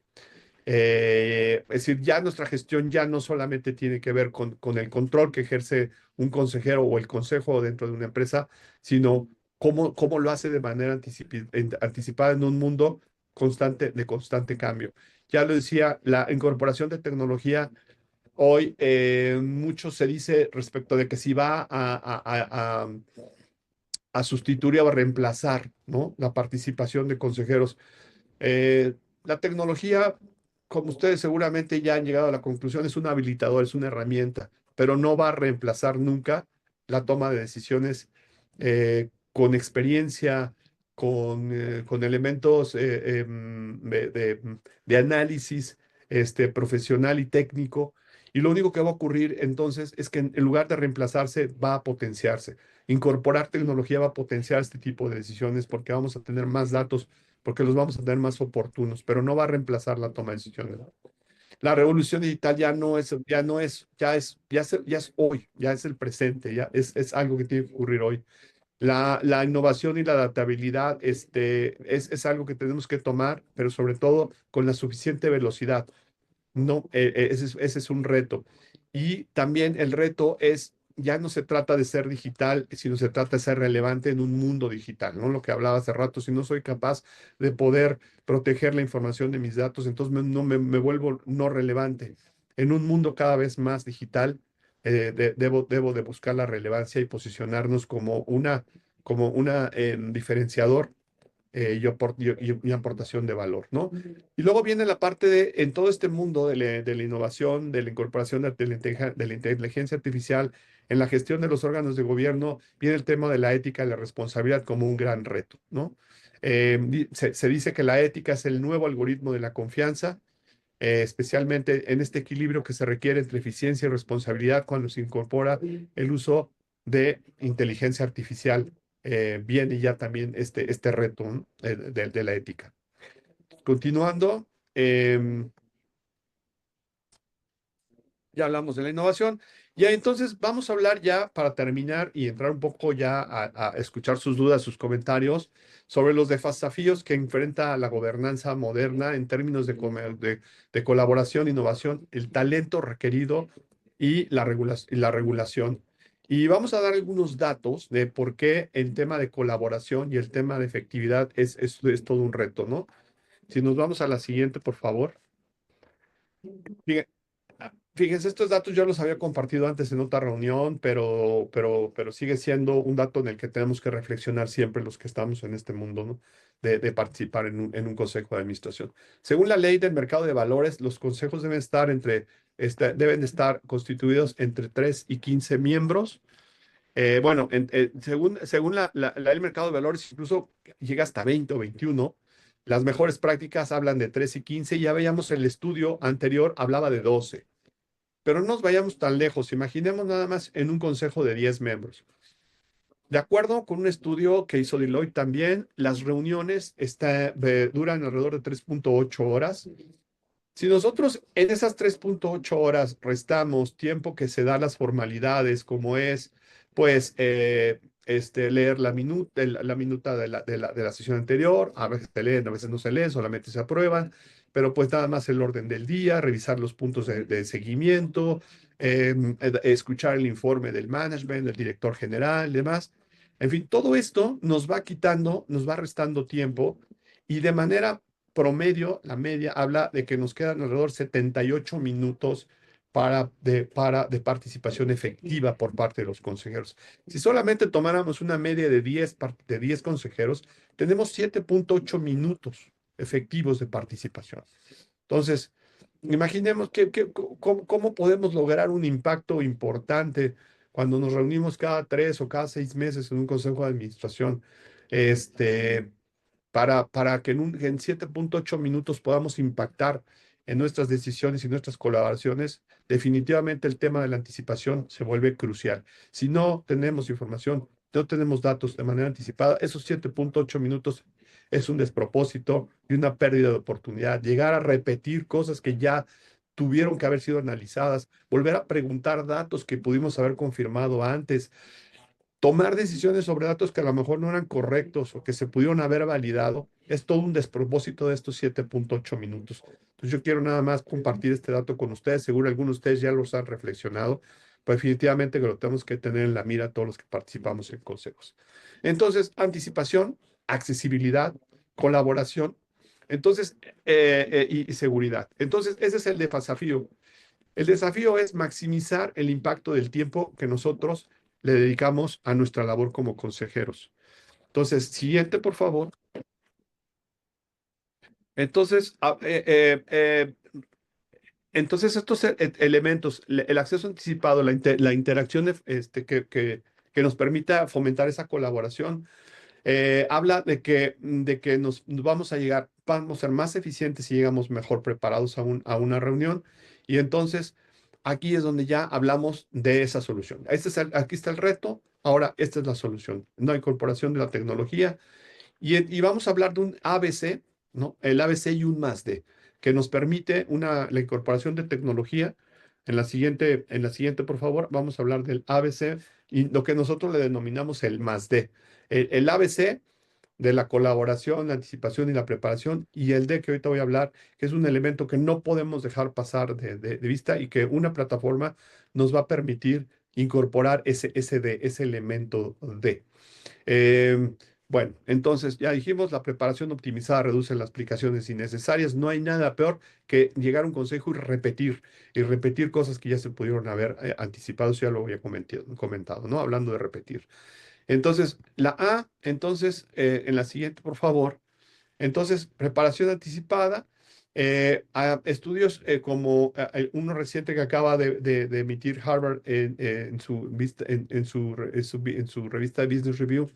Es decir, ya nuestra gestión ya no solamente tiene que ver con el control que ejerce un consejero o el consejo dentro de una empresa, sino cómo lo hace de manera anticipada en un mundo de constante cambio. Ya lo decía, la incorporación de tecnología hoy, mucho se dice respecto de que si va a sustituir o a reemplazar, ¿no?, la participación de consejeros. La tecnología, como ustedes seguramente ya han llegado a la conclusión, es un habilitador, es una herramienta, pero no va a reemplazar nunca la toma de decisiones con experiencia, con elementos de análisis profesional y técnico. Y lo único que va a ocurrir entonces es que en lugar de reemplazarse, va a potenciarse. Incorporar tecnología va a potenciar este tipo de decisiones porque vamos a tener más datos, porque los vamos a tener más oportunos, pero no va a reemplazar la toma de decisiones. La revolución digital ya es hoy, ya es el presente, es algo que tiene que ocurrir hoy. La innovación y la adaptabilidad es algo que tenemos que tomar, pero sobre todo con la suficiente velocidad. No, ese es un reto. Y también el reto ya no se trata de ser digital, sino se trata de ser relevante en un mundo digital, ¿no? Lo que hablaba hace rato, si no soy capaz de poder proteger la información de mis datos, entonces me vuelvo no relevante. En un mundo cada vez más digital, debo de buscar la relevancia y posicionarnos como una diferenciador y aportación de valor, ¿no? Y luego viene la parte en todo este mundo de la innovación, de la incorporación de la inteligencia artificial en la gestión de los órganos de gobierno, viene el tema de la ética y la responsabilidad como un gran reto, ¿no? Se dice que la ética es el nuevo algoritmo de la confianza, especialmente en este equilibrio que se requiere entre eficiencia y responsabilidad cuando se incorpora el uso de inteligencia artificial. Viene ya también este reto, ¿no?, de la ética. Continuando, ya hablamos de la innovación. Ya entonces vamos a hablar ya para terminar y entrar un poco ya a escuchar sus dudas, sus comentarios sobre los desafíos que enfrenta la gobernanza moderna en términos de colaboración, innovación, el talento requerido y la regulación. Y vamos a dar algunos datos de por qué el tema de colaboración y el tema de efectividad es todo un reto, ¿no? Si nos vamos a la siguiente, por favor. Fíjense, estos datos yo los había compartido antes en otra reunión, pero sigue siendo un dato en el que tenemos que reflexionar siempre los que estamos en este mundo, ¿no?, de participar en un consejo de administración. Según la ley del mercado de valores, los consejos deben estar constituidos entre 3 y 15 miembros. Bueno, según la ley del mercado de valores, incluso llega hasta 20 o 21. Las mejores prácticas hablan de 3 y 15. Ya veíamos el estudio anterior, hablaba de 12. Pero no nos vayamos tan lejos. Imaginemos nada más en un consejo de 10 miembros. De acuerdo con un estudio que hizo Deloitte también, las reuniones duran alrededor de 3.8 horas. Si nosotros en esas 3.8 horas restamos tiempo que se da a las formalidades, como es, pues, leer la minuta de la sesión anterior, a veces se leen, a veces no se leen, solamente se aprueban, pero pues nada más el orden del día, revisar los puntos de seguimiento, escuchar el informe del management, del director general, demás. En fin, todo esto nos va restando tiempo y de manera promedio, la media habla de que nos quedan alrededor de 78 minutos de participación efectiva por parte de los consejeros. Si solamente tomáramos una media de 10 consejeros, tenemos 7.8 minutos efectivos de participación. Entonces, imaginemos cómo podemos lograr un impacto importante cuando nos reunimos cada 3 o cada 6 meses en un consejo de administración, para que en 7.8 minutos podamos impactar en nuestras decisiones y nuestras colaboraciones. Definitivamente el tema de la anticipación se vuelve crucial. Si no tenemos información, no tenemos datos de manera anticipada, esos 7.8 minutos es un despropósito y una pérdida de oportunidad. Llegar a repetir cosas que ya tuvieron que haber sido analizadas, volver a preguntar datos que pudimos haber confirmado antes, tomar decisiones sobre datos que a lo mejor no eran correctos o que se pudieron haber validado, es todo un despropósito de estos 7.8 minutos. Entonces yo quiero nada más compartir este dato con ustedes, seguro algunos de ustedes ya los han reflexionado, pero definitivamente que lo tenemos que tener en la mira todos los que participamos en consejos. Entonces, anticipación, accesibilidad, colaboración, entonces, y seguridad. Entonces, ese es el desafío. El desafío es maximizar el impacto del tiempo que nosotros le dedicamos a nuestra labor como consejeros. Entonces, siguiente, por favor. Entonces, estos elementos, el acceso anticipado, la interacción que nos permita fomentar esa colaboración, habla de que nos vamos a ser más eficientes si llegamos mejor preparados a una reunión. Y entonces, aquí es donde ya hablamos de esa solución. Aquí está el reto, ahora esta es la solución. No incorporación de la tecnología. Y vamos a hablar de un ABC, ¿no? El ABC y un más D, que nos permite la incorporación de tecnología. En la siguiente, por favor, vamos a hablar del ABC y lo que nosotros le denominamos el más D. El ABC de la colaboración, la anticipación y la preparación, y el D que ahorita voy a hablar, que es un elemento que no podemos dejar pasar de vista y que una plataforma nos va a permitir incorporar ese elemento D. Bueno, entonces ya dijimos, la preparación optimizada reduce las aplicaciones innecesarias. No hay nada peor que llegar a un consejo y repetir cosas que ya se pudieron haber anticipado, eso ya lo había comentado, ¿no? Hablando de repetir. Entonces, la A, entonces, en la siguiente, por favor. Entonces, preparación anticipada. Estudios como uno reciente que acaba de emitir Harvard en su revista Business Review,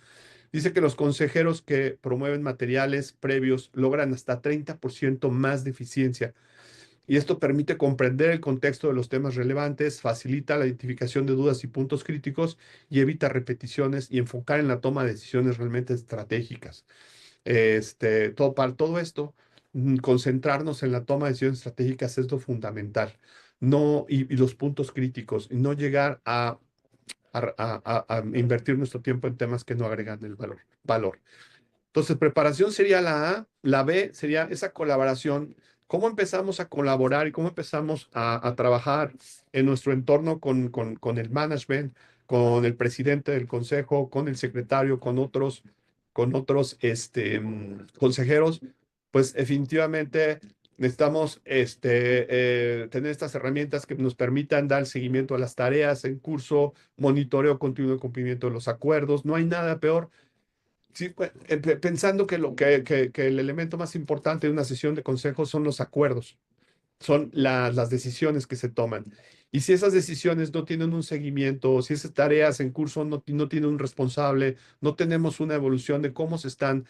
dice que los consejeros que promueven materiales previos logran hasta 30% más de eficiencia. Y esto permite comprender el contexto de los temas relevantes, facilita la identificación de dudas y puntos críticos y evita repeticiones y enfocar en la toma de decisiones realmente estratégicas. Para todo esto, concentrarnos en la toma de decisiones estratégicas es lo fundamental. No, y los puntos críticos, y no llegar a invertir nuestro tiempo en temas que no agregan el valor. Entonces, preparación sería la A, la B sería esa colaboración. ¿Cómo empezamos a colaborar y cómo empezamos a trabajar en nuestro entorno con el management, con el presidente del consejo, con el secretario, con otros consejeros? Pues definitivamente necesitamos tener estas herramientas que nos permitan dar seguimiento a las tareas en curso, monitoreo continuo de cumplimiento de los acuerdos. No hay nada peor. Sí, pensando que el elemento más importante de una sesión de consejo son los acuerdos, son las decisiones que se toman. Y si esas decisiones no tienen un seguimiento, si esas tareas en curso no tienen un responsable, no tenemos una evolución de cómo se están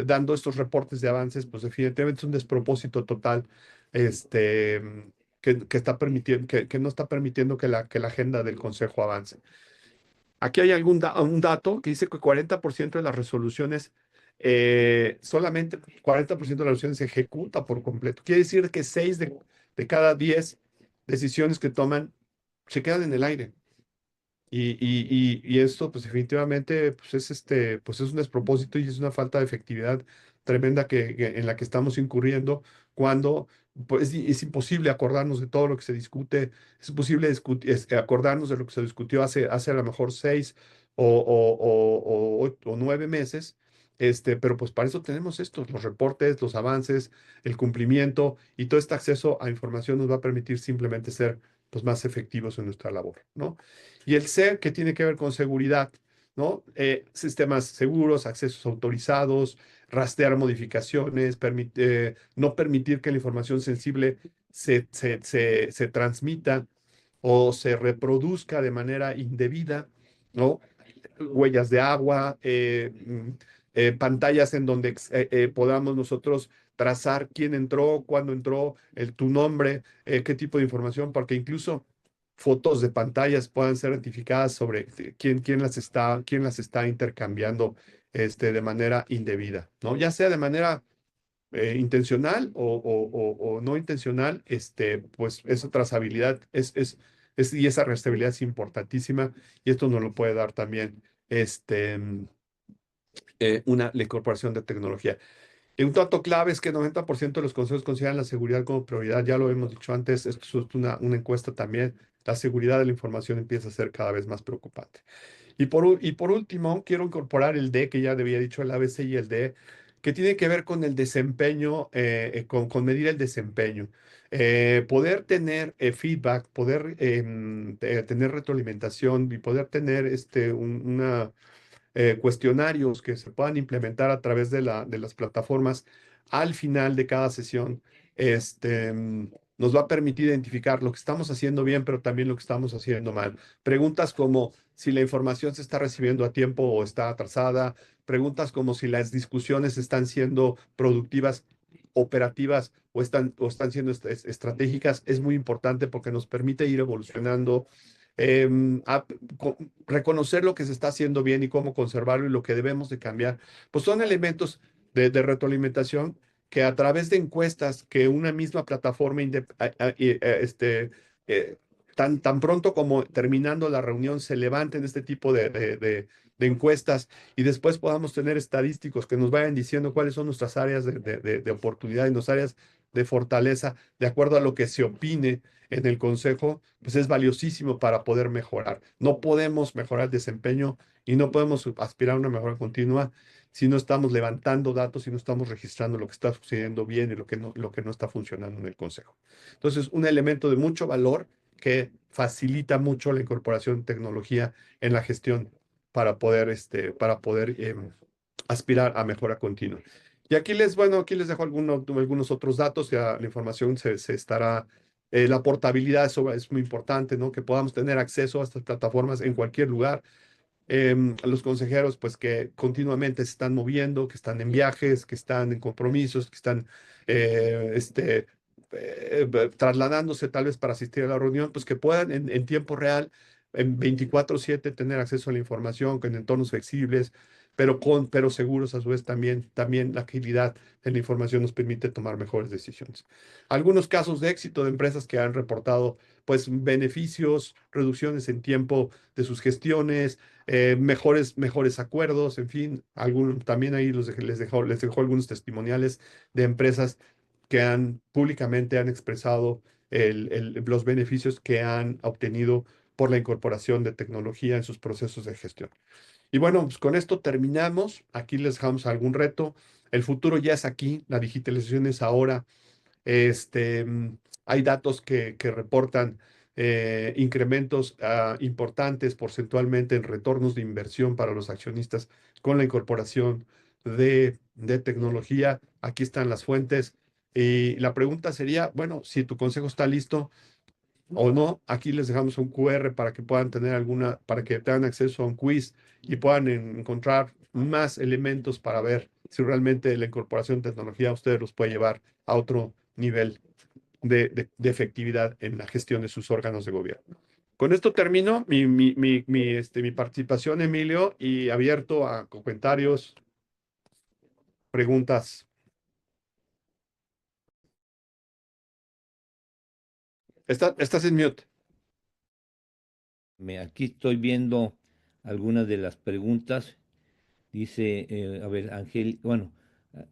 dando estos reportes de avances, pues definitivamente es un despropósito total, está permitiendo, que no está permitiendo que la agenda del consejo avance. Aquí hay un dato que dice que 40% de las resoluciones, solamente 40% de las resoluciones se ejecuta por completo. Quiere decir que 6 de cada 10 decisiones que toman se quedan en el aire. Y esto, pues definitivamente, pues es un despropósito y es una falta de efectividad tremenda en la que estamos incurriendo cuando pues, es imposible acordarnos de todo lo que se discute, es imposible acordarnos de lo que se discutió hace a lo mejor 6 o 9 meses, pero pues para eso tenemos estos, los reportes, los avances, el cumplimiento y todo este acceso a información nos va a permitir simplemente ser pues, más efectivos en nuestra labor, ¿no? Y el C, que tiene que ver con seguridad, ¿no? Sistemas seguros, accesos autorizados, rastrear modificaciones, no permitir que la información sensible se transmita o se reproduzca de manera indebida, ¿no? Huellas de agua, pantallas en donde podamos nosotros trazar quién entró, cuándo entró, tu nombre, qué tipo de información, porque incluso fotos de pantallas puedan ser identificadas sobre quién las está intercambiando de manera indebida, ¿no? Ya sea de manera intencional o no intencional, pues esa trazabilidad y esa rastreabilidad es importantísima y esto nos lo puede dar también la incorporación de tecnología. Y un dato clave es que el 90% de los consejos consideran la seguridad como prioridad. Ya lo hemos dicho antes, esto es una encuesta también. La seguridad de la información empieza a ser cada vez más preocupante. Y por último, quiero incorporar el D, que ya había dicho el ABC y el D, que tiene que ver con el desempeño, con medir el desempeño. Poder tener feedback, poder tener retroalimentación y poder tener cuestionarios que se puedan implementar a través de las plataformas al final de cada sesión, nos va a permitir identificar lo que estamos haciendo bien, pero también lo que estamos haciendo mal. Preguntas como si la información se está recibiendo a tiempo o está atrasada, preguntas como si las discusiones están siendo productivas, operativas o están siendo estratégicas, es muy importante porque nos permite ir evolucionando, reconocer lo que se está haciendo bien y cómo conservarlo y lo que debemos de cambiar. Pues son elementos de retroalimentación que a través de encuestas que una misma plataforma tan pronto como terminando la reunión se levanten este tipo de encuestas y después podamos tener estadísticos que nos vayan diciendo cuáles son nuestras áreas de oportunidad y nuestras áreas de fortaleza de acuerdo a lo que se opine en el consejo, pues es valiosísimo para poder mejorar. No podemos mejorar el desempeño y no podemos aspirar a una mejora continua si no estamos levantando datos, si no estamos registrando lo que está sucediendo bien y lo que no está funcionando en el consejo. Entonces, un elemento de mucho valor que facilita mucho la incorporación de tecnología en la gestión para poder aspirar a mejora continua. Y aquí les dejo algunos otros datos, ya la información se estará la portabilidad es muy importante, ¿no? Que podamos tener acceso a estas plataformas en cualquier lugar. Los consejeros, pues que continuamente se están moviendo, que están en viajes, que están en compromisos, que están trasladándose tal vez para asistir a la reunión, pues que puedan en tiempo real, en 24/7, tener acceso a la información con entornos flexibles, pero seguros a su vez también la agilidad de la información nos permite tomar mejores decisiones. Algunos casos de éxito de empresas que han reportado pues beneficios, reducciones en tiempo de sus gestiones, mejores acuerdos, en fin, también ahí les dejo algunos testimoniales de empresas que públicamente han expresado los beneficios que han obtenido por la incorporación de tecnología en sus procesos de gestión. Y bueno, pues con esto terminamos. Aquí les dejamos algún reto. El futuro ya es aquí, la digitalización es ahora. Este, mm, Hay datos que reportan incrementos importantes porcentualmente en retornos de inversión para los accionistas con la incorporación de tecnología. Aquí están las fuentes. Y la pregunta sería, bueno, si tu consejo está listo o no, aquí les dejamos un QR para que puedan para que tengan acceso a un quiz y puedan encontrar más elementos para ver si realmente la incorporación de tecnología a ustedes los puede llevar a otro nivel de efectividad en la gestión de sus órganos de gobierno. Con esto termino mi participación, Emilio, y abierto a comentarios, preguntas. Estás en mute. Aquí estoy viendo algunas de las preguntas. Dice, a ver, Ángel, bueno,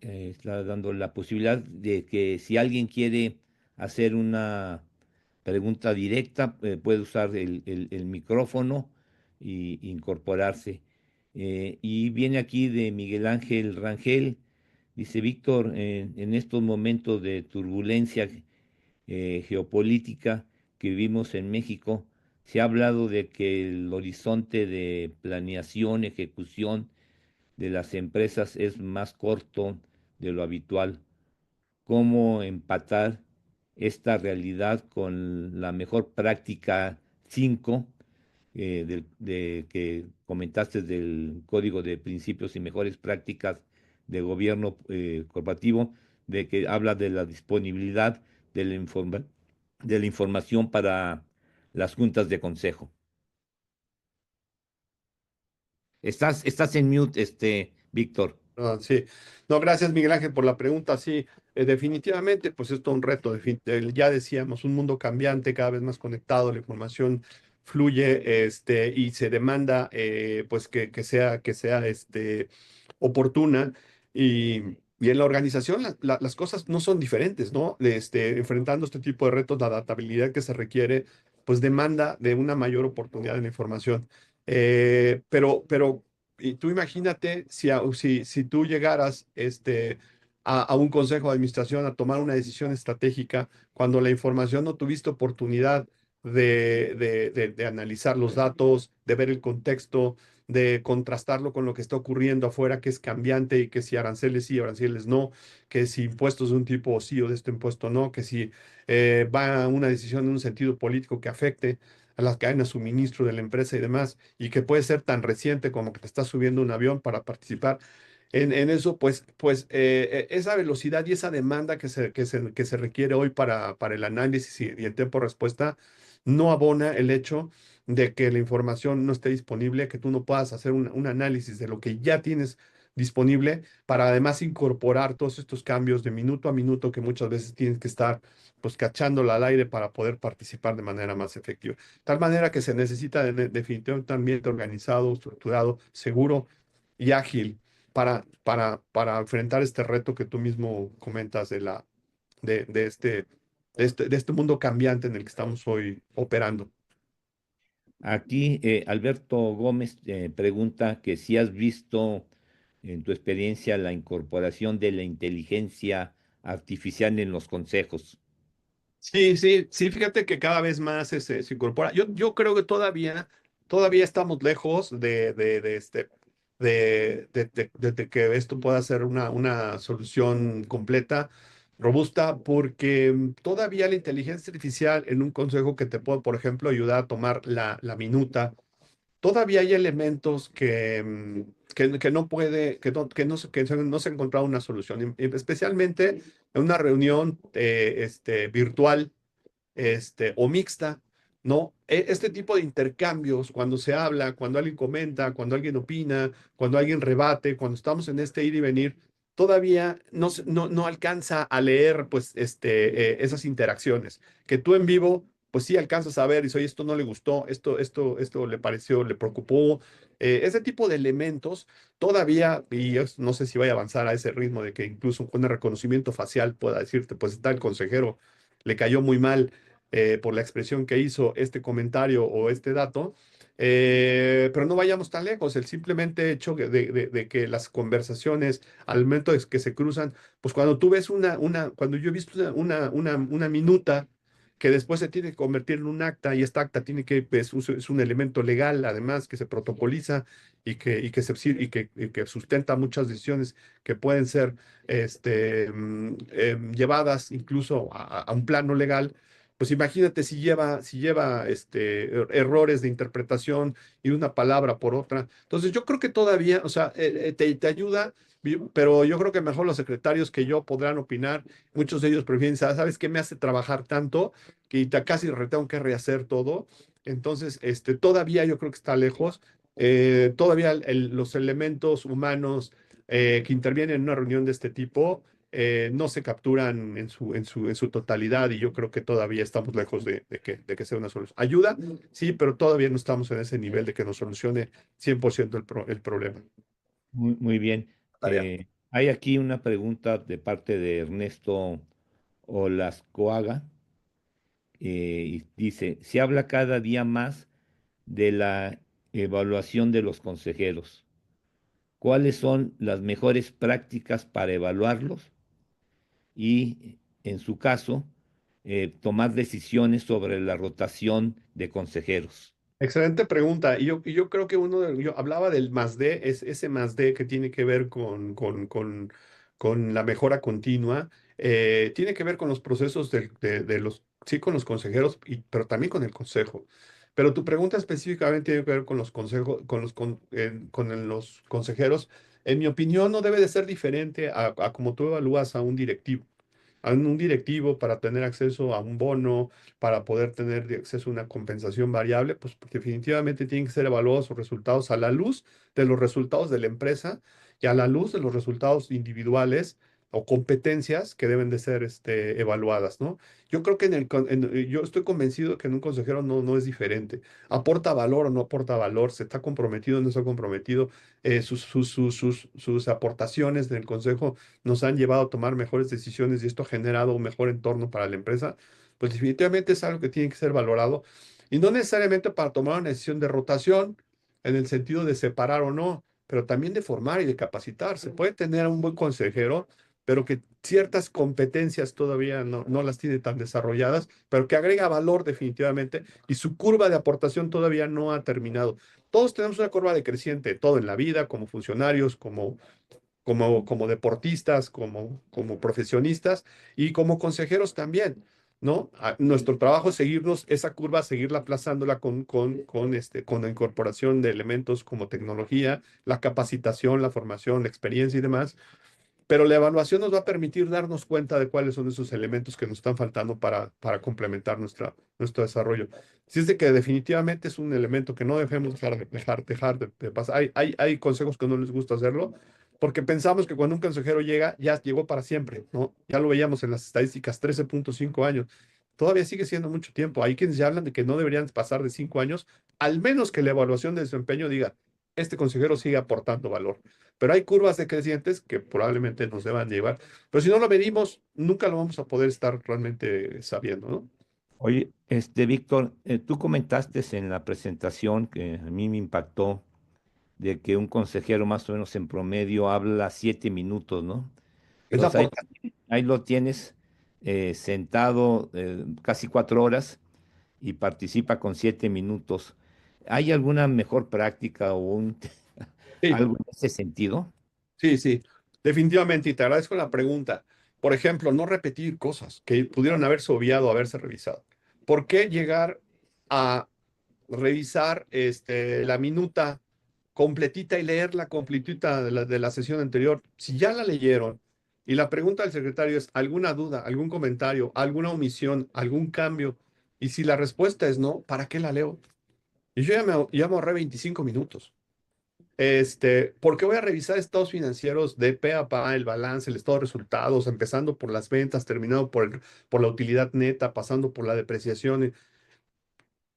está dando la posibilidad de que si alguien quiere hacer una pregunta directa, puede usar el micrófono y incorporarse. Y viene aquí de Miguel Ángel Rangel, dice Víctor, en estos momentos de turbulencia geopolítica, que vivimos en México, se ha hablado de que el horizonte de planeación, ejecución de las empresas es más corto de lo habitual. ¿Cómo empatar esta realidad con la mejor práctica 5 que comentaste del Código de Principios y Mejores Prácticas de Gobierno Corporativo, de que habla de la disponibilidad de de la información para las juntas de consejo? Estás en mute, Víctor. Ah, sí, no, gracias Miguel Ángel por la pregunta. Sí, definitivamente, pues esto es un reto. Ya decíamos, un mundo cambiante, cada vez más conectado, la información fluye, y se demanda, pues que sea, oportuna y en la organización las cosas no son diferentes, ¿no? Enfrentando este tipo de retos, la adaptabilidad que se requiere, pues demanda de una mayor oportunidad de la información. Pero y tú imagínate si tú llegaras a un consejo de administración a tomar una decisión estratégica cuando la información no tuviste oportunidad de analizar los datos, de ver el contexto, de contrastarlo con lo que está ocurriendo afuera, que es cambiante y que si aranceles sí, aranceles no, que si impuestos de un tipo sí o de este impuesto no, que si va a una decisión en un sentido político que afecte a las cadenas de suministro de la empresa y demás, y que puede ser tan reciente como que te estás subiendo un avión para participar en eso, esa velocidad y esa demanda que se requiere hoy para el análisis y el tiempo de respuesta no abona el hecho de que la información no esté disponible, que tú no puedas hacer un análisis de lo que ya tienes disponible para además incorporar todos estos cambios de minuto a minuto que muchas veces tienes que estar pues cachándola al aire para poder participar de manera más efectiva. Tal manera que se necesita definitivamente un ambiente organizado, estructurado, seguro y ágil para enfrentar este reto que tú mismo comentas de este mundo cambiante en el que estamos hoy operando. Aquí Alberto Gómez pregunta que si has visto en tu experiencia la incorporación de la inteligencia artificial en los consejos. Sí, sí, sí, fíjate que cada vez más se incorpora. Yo creo que todavía estamos lejos de que esto pueda ser una solución completa, robusta, porque todavía la inteligencia artificial en un consejo que te puede, por ejemplo, ayudar a tomar la minuta. Todavía hay elementos que no puede, que no se ha encontrado una solución, especialmente en una reunión virtual o mixta, ¿no? Este tipo de intercambios, cuando se habla, cuando alguien comenta, cuando alguien opina, cuando alguien rebate, cuando estamos en este ir y venir, todavía no alcanza a leer, pues, esas interacciones, que tú en vivo, pues sí alcanzas a ver y dices, oye, esto no le gustó, esto le pareció, le preocupó. Ese tipo de elementos todavía, y yo no sé si vaya a avanzar a ese ritmo de que incluso con el reconocimiento facial pueda decirte, pues está el consejero, le cayó muy mal por la expresión que hizo este comentario o este dato, pero no vayamos tan lejos. El simplemente hecho de que las conversaciones al momento de que se cruzan, pues cuando tú ves cuando yo he visto una minuta que después se tiene que convertir en un acta y esta acta tiene que, pues, es un elemento legal, además, que se protocoliza y que sustenta muchas decisiones que pueden ser llevadas incluso a un plano legal. Pues imagínate si lleva errores de interpretación y una palabra por otra. Entonces yo creo que todavía, o sea, te ayuda, pero yo creo que mejor los secretarios que yo podrán opinar. Muchos de ellos prefieren, ¿sabes qué me hace trabajar tanto que casi tengo que rehacer todo? Entonces, todavía yo creo que está lejos. Todavía los elementos humanos que intervienen en una reunión de este tipo no se capturan en su totalidad y yo creo que todavía estamos lejos de que sea una solución. Ayuda, sí, pero todavía no estamos en ese nivel de que nos solucione 100% el problema. Muy bien. Tarea. Hay aquí una pregunta de parte de Ernesto Olascoaga. Y dice, se habla cada día más de la evaluación de los consejeros. ¿Cuáles son las mejores prácticas para evaluarlos? Y en su caso, tomar decisiones sobre la rotación de consejeros? Excelente pregunta. Y yo creo que yo hablaba del más D, es ese más D que tiene que ver con la mejora continua, tiene que ver con los procesos de los, sí, con los consejeros, pero también con el consejo. Pero tu pregunta específicamente tiene que ver con los consejos, con los consejeros. En mi opinión, no debe de ser diferente a cómo tú evalúas a un directivo. A un directivo para tener acceso a un bono, para poder tener acceso a una compensación variable, pues definitivamente tienen que ser evaluados sus resultados a la luz de los resultados de la empresa y a la luz de los resultados individuales o competencias que deben de ser evaluadas, ¿no? Yo creo que yo estoy convencido que en un consejero no es diferente. ¿Aporta valor o no aporta valor? ¿Se está comprometido o no está comprometido? Sus aportaciones en el consejo nos han llevado a tomar mejores decisiones y esto ha generado un mejor entorno para la empresa, pues definitivamente es algo que tiene que ser valorado y no necesariamente para tomar una decisión de rotación en el sentido de separar o no, pero también de formar y de capacitar. Se puede tener un buen consejero, pero que ciertas competencias todavía no las tiene tan desarrolladas, pero que agrega valor definitivamente y su curva de aportación todavía no ha terminado. Todos tenemos una curva decreciente, todo en la vida, como funcionarios, como deportistas, como profesionistas y como consejeros también, ¿no? Nuestro trabajo es seguirnos esa curva, seguirla aplazándola con la incorporación de elementos como tecnología, la capacitación, la formación, la experiencia y demás, pero la evaluación nos va a permitir darnos cuenta de cuáles son esos elementos que nos están faltando para complementar nuestro desarrollo. Si es de que definitivamente es un elemento que no debemos dejar de pasar. Hay consejos que no les gusta hacerlo, porque pensamos que cuando un consejero llega, ya llegó para siempre, ¿no? Ya lo veíamos en las estadísticas, 13.5 años. Todavía sigue siendo mucho tiempo. Hay quienes ya hablan de que no deberían pasar de 5 años, al menos que la evaluación de desempeño diga, este consejero sigue aportando valor. Pero hay curvas decrecientes que probablemente nos deban llevar. Pero si no lo medimos, nunca lo vamos a poder estar realmente sabiendo, ¿no? Oye, Víctor, tú comentaste en la presentación que a mí me impactó de que un consejero más o menos en promedio habla 7 minutos, ¿no? Es la Entonces por- ahí lo tienes sentado casi 4 horas y participa con 7 minutos. ¿Hay alguna mejor práctica o Sí, algo en ese sentido? sí, sí, definitivamente. Y te agradezco la pregunta. Por ejemplo, no repetir cosas que pudieron haberse obviado, haberse revisado. ¿Por qué llegar a revisar la minuta completita y leer la completita de la sesión anterior? Si ya la leyeron y la pregunta del secretario es alguna duda, algún comentario, alguna omisión, algún cambio, y si la respuesta es no, ¿para qué la leo? Y yo ya me ahorré 25 minutos. ¿Por qué voy a revisar estados financieros de pe a pa, el balance, el estado de resultados, empezando por las ventas, terminando por la utilidad neta, pasando por la depreciación?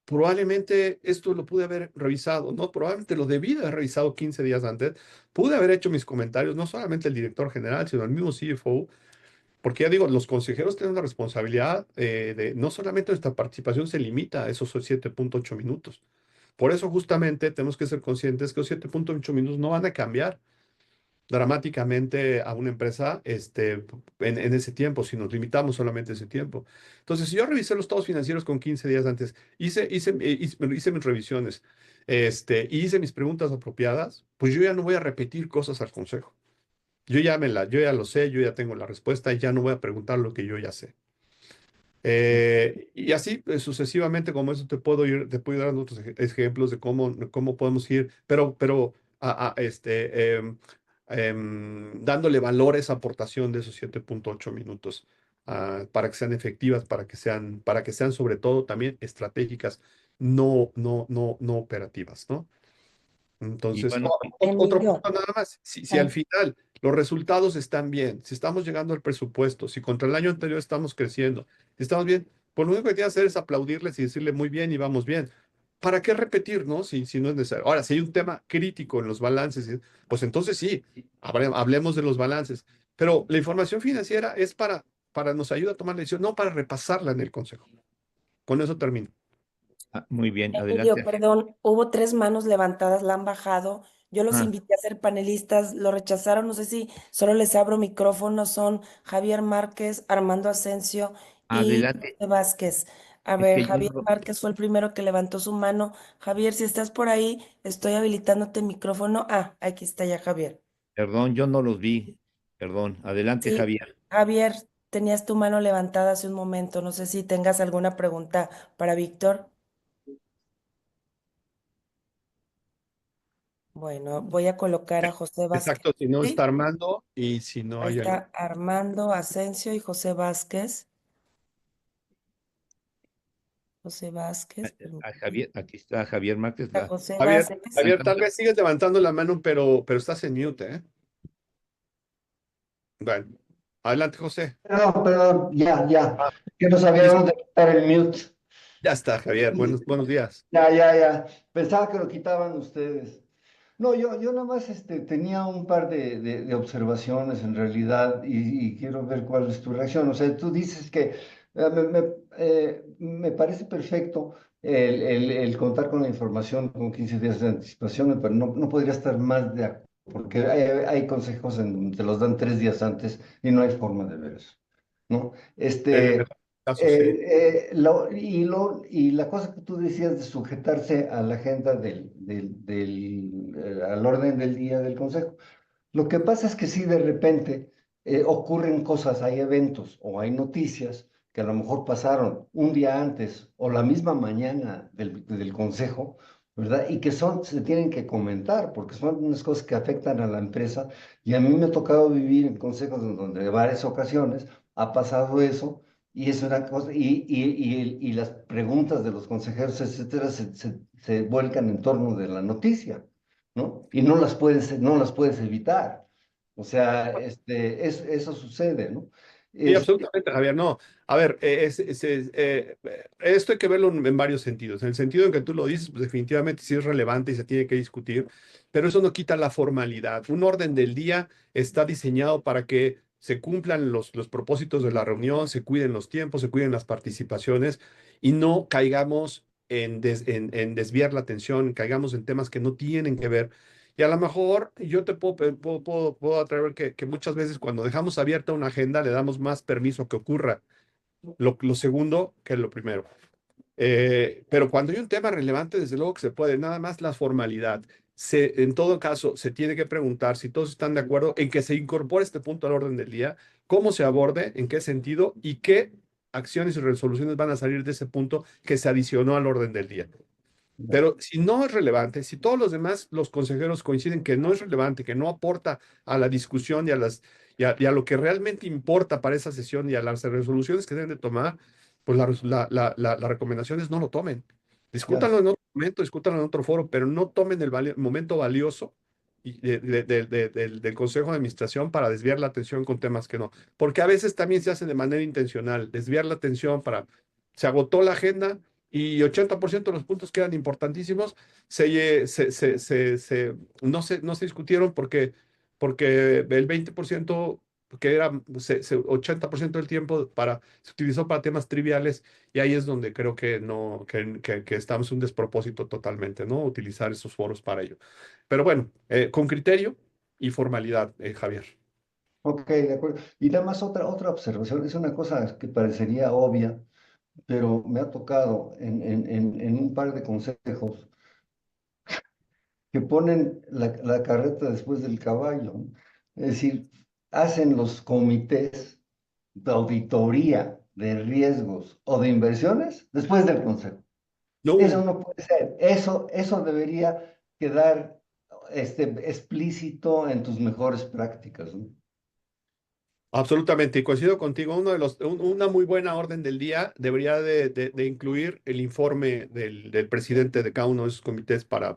Probablemente esto lo pude haber revisado, ¿no? Probablemente lo debí de haber revisado 15 días antes. Pude haber hecho mis comentarios, no solamente el director general, sino el mismo CFO, porque ya digo, los consejeros tienen una responsabilidad no solamente nuestra participación se limita a esos 7.8 minutos. Por eso justamente tenemos que ser conscientes que los 7.8 minutos no van a cambiar dramáticamente a una empresa en ese tiempo, si nos limitamos solamente a ese tiempo. Entonces, si yo revisé los estados financieros con 15 días antes, hice mis revisiones, y hice mis preguntas apropiadas, pues yo ya no voy a repetir cosas al consejo. Yo ya lo sé, yo ya tengo la respuesta y ya no voy a preguntar lo que yo ya sé. Y así sucesivamente, como eso te puedo ir dando otros ejemplos de cómo podemos ir, pero dándole valor a esa aportación de esos 7.8 minutos, para que sean efectivas, para que sean sobre todo también estratégicas, no operativas, ¿no? Y Entonces, bueno, otro Emilio, punto nada más, si al ah, final los resultados están bien, si estamos llegando al presupuesto, si contra el año anterior estamos creciendo, si estamos bien, pues lo único que tiene que hacer es aplaudirles y decirle muy bien y vamos bien. ¿Para qué repetir, no? Si no es necesario. Ahora, si hay un tema crítico en los balances, pues entonces sí, hablemos de los balances. Pero la información financiera es para nos ayuda a tomar la decisión, no para repasarla en el consejo. Con eso termino. muy bien, Emilio, adelante. perdón, hubo 3 manos levantadas, la han bajado. Yo los Ah, invité a ser panelistas, lo rechazaron. No sé si solo les abro micrófono. Son Javier Márquez, Armando Asensio y Adelante. José Vázquez. A Es ver, que yo Javier no, Márquez fue el primero que levantó su mano. Javier, si estás por ahí, estoy habilitándote el micrófono. Ah, aquí está ya Javier. perdón, yo no los vi. Perdón. Adelante, Sí, Javier. Javier, tenías tu mano levantada hace un momento. No sé si tengas alguna pregunta para Víctor. Bueno, voy a colocar a José Vázquez. Exacto, si no está ¿Sí? Armando y si no Ahí hay algo. está Armando Asensio y José Vázquez. José Vázquez, permíteme. Javier, aquí está Javier Márquez. Está José Javier, Vázquez. Javier, tal vez sigues levantando la mano, pero estás en mute, ¿eh? Bueno, adelante, José. Perdón, ya. Ah, Que no sabía dis- dónde quitar el mute. ya está, Javier. Buenos días. Ya. Pensaba que lo quitaban ustedes. No, yo nada más tenía un par de observaciones en realidad y quiero ver cuál es tu reacción. O sea, tú dices que me parece perfecto el contar con la información con 15 días de anticipación, pero no podría estar más de acuerdo, porque hay consejos en donde te los dan 3 días antes y no hay forma de ver eso, ¿no? En el mejor caso, sí. Y la cosa que tú decías de sujetarse a la agenda al orden del día del consejo. Lo que pasa es que si de repente ocurren cosas, hay eventos o hay noticias que a lo mejor pasaron un día antes o la misma mañana del consejo, ¿verdad? Y que se tienen que comentar porque son unas cosas que afectan a la empresa. Y a mí me ha tocado vivir en consejos en donde en varias ocasiones ha pasado eso. Y es una cosa, y las preguntas de los consejeros, etcétera, se vuelcan en torno de la noticia, ¿no? Y no las puedes evitar. O sea, eso sucede, ¿no? Sí, Este, absolutamente, Javier. No, a ver, esto hay que verlo en varios sentidos. En el sentido en que tú lo dices, pues definitivamente sí es relevante y se tiene que discutir, pero eso no quita la formalidad. Un orden del día está diseñado para que se cumplan los propósitos de la reunión, se cuiden los tiempos, se cuiden las participaciones y no caigamos en desviar la atención, caigamos en temas que no tienen que ver. Y a lo mejor yo te puedo atrever que muchas veces cuando dejamos abierta una agenda le damos más permiso que ocurra lo segundo que lo primero. Pero cuando hay un tema relevante, desde luego que se puede, nada más la formalidad. En todo caso, se tiene que preguntar si todos están de acuerdo en que se incorpore este punto al orden del día, cómo se aborde, en qué sentido y qué acciones y resoluciones van a salir de ese punto que se adicionó al orden del día. Pero si no es relevante, si todos los demás, los consejeros coinciden que no es relevante, que no aporta a la discusión y a lo que realmente importa para esa sesión y a las resoluciones que deben de tomar, pues la recomendación es no lo tomen. ya, Discútanlo en otro momento, discútanlo en otro foro, pero no tomen el momento valioso del Consejo de Administración para desviar la atención con temas que no. Porque a veces también se hace de manera intencional, desviar la atención para, se agotó la agenda y 80% de los puntos que eran importantísimos no se discutieron porque el 20% que era 80% del tiempo se utilizó para temas triviales y ahí es donde creo que no, que estamos en un despropósito totalmente, ¿no? Utilizar esos foros para ello. Pero bueno, con criterio y formalidad, Javier. ok, de acuerdo. Y nada más otra observación, es una cosa que parecería obvia, pero me ha tocado en un par de consejos que ponen la carreta después del caballo, ¿no? Es decir, hacen los comités de auditoría de riesgos o de inversiones después del consejo. Eso No, no puede ser. Eso debería quedar explícito en tus mejores prácticas, ¿no? absolutamente, y coincido contigo. Una muy buena orden del día debería de incluir el informe del presidente de cada uno de esos comités para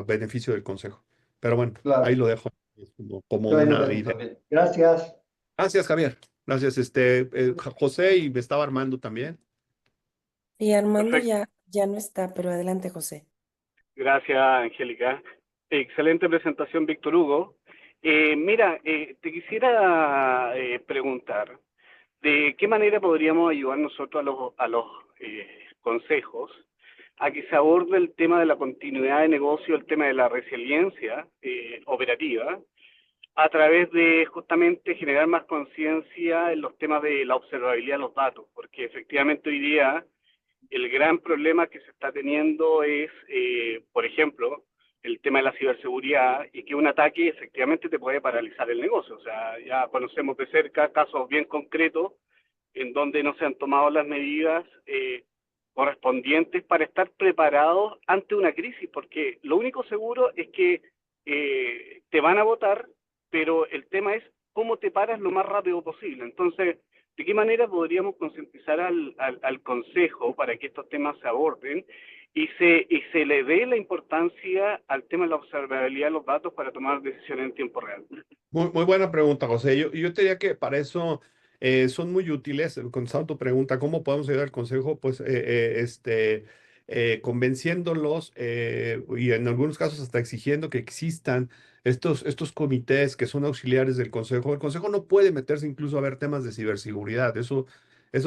beneficio del Consejo. Pero bueno, ahí Claro. lo dejo como Bueno, una idea. Javier, gracias. Gracias, Javier. Gracias, José, y me estaba Armando también. Y Armando Perfecto. ya no está, pero adelante, José. Gracias, Angélica. Excelente presentación, Víctor Hugo. Mira, te quisiera preguntar, ¿de qué manera podríamos ayudar nosotros a los consejos a que se aborde el tema de la continuidad de negocio, el tema de la resiliencia operativa, a través de justamente generar más conciencia en los temas de la observabilidad de los datos, porque efectivamente hoy día el gran problema que se está teniendo es, por ejemplo, el tema de la ciberseguridad y que un ataque efectivamente te puede paralizar el negocio. O sea, ya conocemos de cerca casos bien concretos en donde no se han tomado las medidas correspondientes para estar preparados ante una crisis, porque lo único seguro es que te van a votar, pero el tema es cómo te paras lo más rápido posible. Entonces, ¿de qué manera podríamos concientizar al Consejo para que estos temas se aborden y se le dé la importancia al tema de la observabilidad de los datos para tomar decisiones en tiempo real? Muy buena pregunta, José. Yo te diría que para eso son muy útiles. Contestando tu pregunta, ¿cómo podemos ayudar al Consejo? Pues convenciéndolos y en algunos casos hasta exigiendo que existan estos comités que son auxiliares del Consejo. El Consejo no puede meterse incluso a ver temas de ciberseguridad. Eso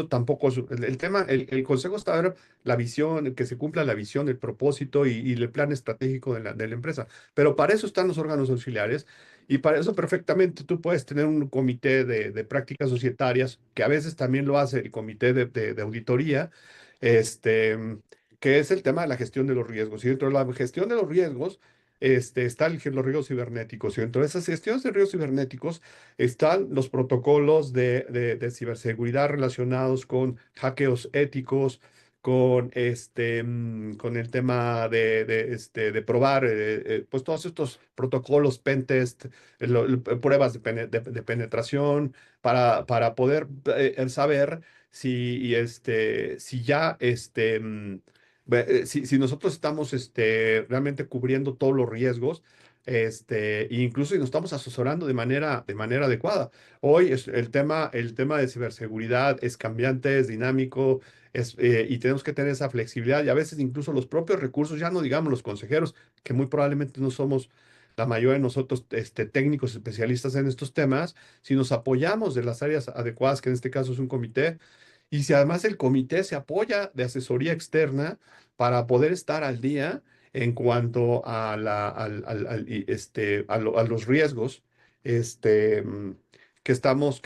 tampoco es el tema. El Consejo está a ver la visión, que se cumpla la visión, el propósito y el plan estratégico de la empresa. Pero para eso están los órganos auxiliares. Y para eso perfectamente tú puedes tener un comité de prácticas societarias, que a veces también lo hace el comité de auditoría, este, que es el tema de la gestión de los riesgos. Y dentro de la gestión de los riesgos están los riesgos cibernéticos. Y dentro de esas gestiones de riesgos cibernéticos están los protocolos de ciberseguridad relacionados con hackeos éticos, con el tema de probar pues todos estos protocolos, pentest, pruebas de penetración, para poder saber si ya si nosotros estamos realmente cubriendo todos los riesgos. E incluso si nos estamos asesorando de manera adecuada. Hoy el tema de ciberseguridad es cambiante, es dinámico, y tenemos que tener esa flexibilidad y a veces incluso los propios recursos, ya no digamos los consejeros, que muy probablemente no somos la mayoría de nosotros técnicos especialistas en estos temas, si nos apoyamos de las áreas adecuadas, que en este caso es un comité, y si además el comité se apoya de asesoría externa para poder estar al día en cuanto a, la, al- y, a los riesgos este, mm, que estamos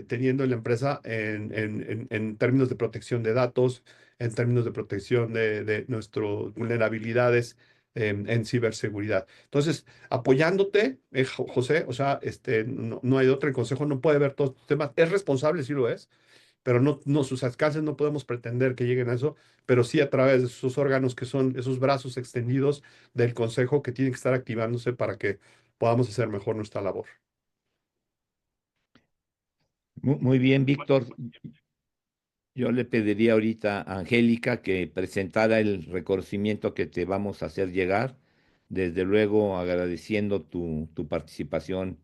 teniendo en la empresa en términos de protección de datos, en términos de protección de nuestras vulnerabilidades en ciberseguridad. Entonces, apoyándote, José, o sea, no hay otro, el consejo no puede ver todos estos temas, es responsable, sí lo es, pero no sus alcances no podemos pretender que lleguen a eso, pero sí a través de sus órganos que son esos brazos extendidos del consejo que tienen que estar activándose para que podamos hacer mejor nuestra labor. Muy bien, Víctor. Yo le pediría ahorita a Angélica que presentara el reconocimiento que te vamos a hacer llegar, desde luego agradeciendo tu participación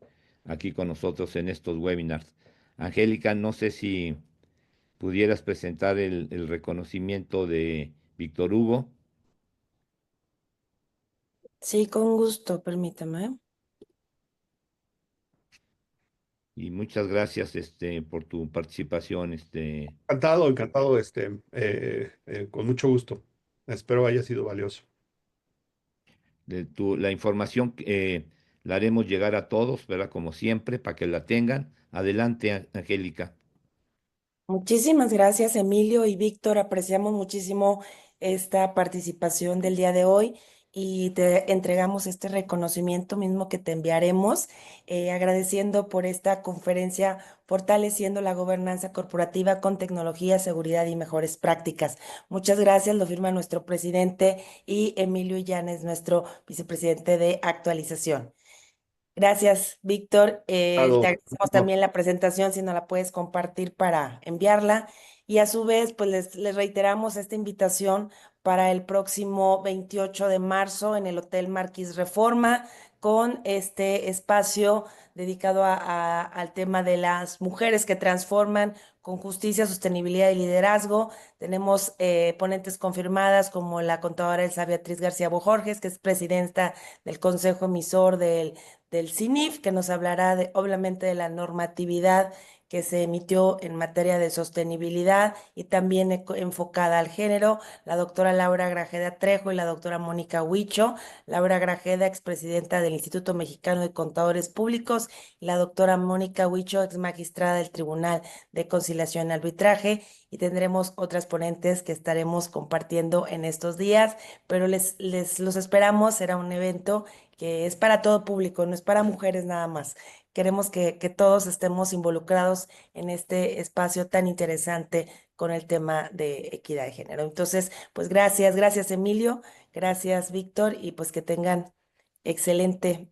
aquí con nosotros en estos webinars. Angélica, no sé si pudieras presentar el reconocimiento de Víctor Hugo. Sí, con gusto, permítame. Y muchas gracias por tu participación. Encantado, con mucho gusto. Espero haya sido valioso. La información la haremos llegar a todos, ¿verdad? Como siempre, para que la tengan. Adelante, Angélica. Muchísimas gracias, Emilio y Víctor. Apreciamos muchísimo esta participación del día de hoy y te entregamos este reconocimiento mismo que te enviaremos, agradeciendo por esta conferencia Fortaleciendo la Gobernanza Corporativa con Tecnología, Seguridad y Mejores Prácticas. Muchas gracias, lo firma nuestro presidente y Emilio Illanes, nuestro vicepresidente de actualización. Gracias, Víctor. Te agradecemos No, también la presentación, si nos la puedes compartir para enviarla. Y a su vez, pues les reiteramos esta invitación para el próximo 28 de marzo en el Hotel Marquis Reforma, con este espacio dedicado al tema de las mujeres que transforman con justicia, sostenibilidad y liderazgo. Tenemos ponentes confirmadas como la contadora Elsa Beatriz García Bojorges, que es presidenta del Consejo Emisor del CINIF, que nos hablará obviamente de la normatividad que se emitió en materia de sostenibilidad y también enfocada al género, la doctora Laura Grajeda Trejo y la doctora Mónica Huicho. Laura Grajeda, expresidenta del Instituto Mexicano de Contadores Públicos, y la doctora Mónica Huicho, ex magistrada del Tribunal de Conciliación y Arbitraje, y tendremos otras ponentes que estaremos compartiendo en estos días, pero los esperamos. Será un evento que es para todo público, no es para mujeres nada más. Queremos que todos estemos involucrados en este espacio tan interesante con el tema de equidad de género. Entonces, pues gracias Emilio, gracias Víctor, y pues que tengan excelente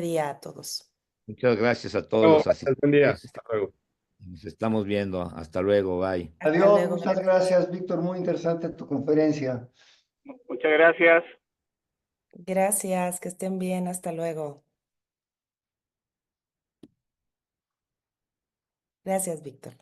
día a todos. Muchas gracias a todos Oh, los gracias, buen día. asistentes. Hasta luego. Nos estamos viendo. Hasta luego. Bye. Hasta Adiós, luego. muchas gracias, Víctor, muy interesante tu conferencia. Muchas gracias. Gracias, que estén bien, hasta luego. Gracias, Víctor.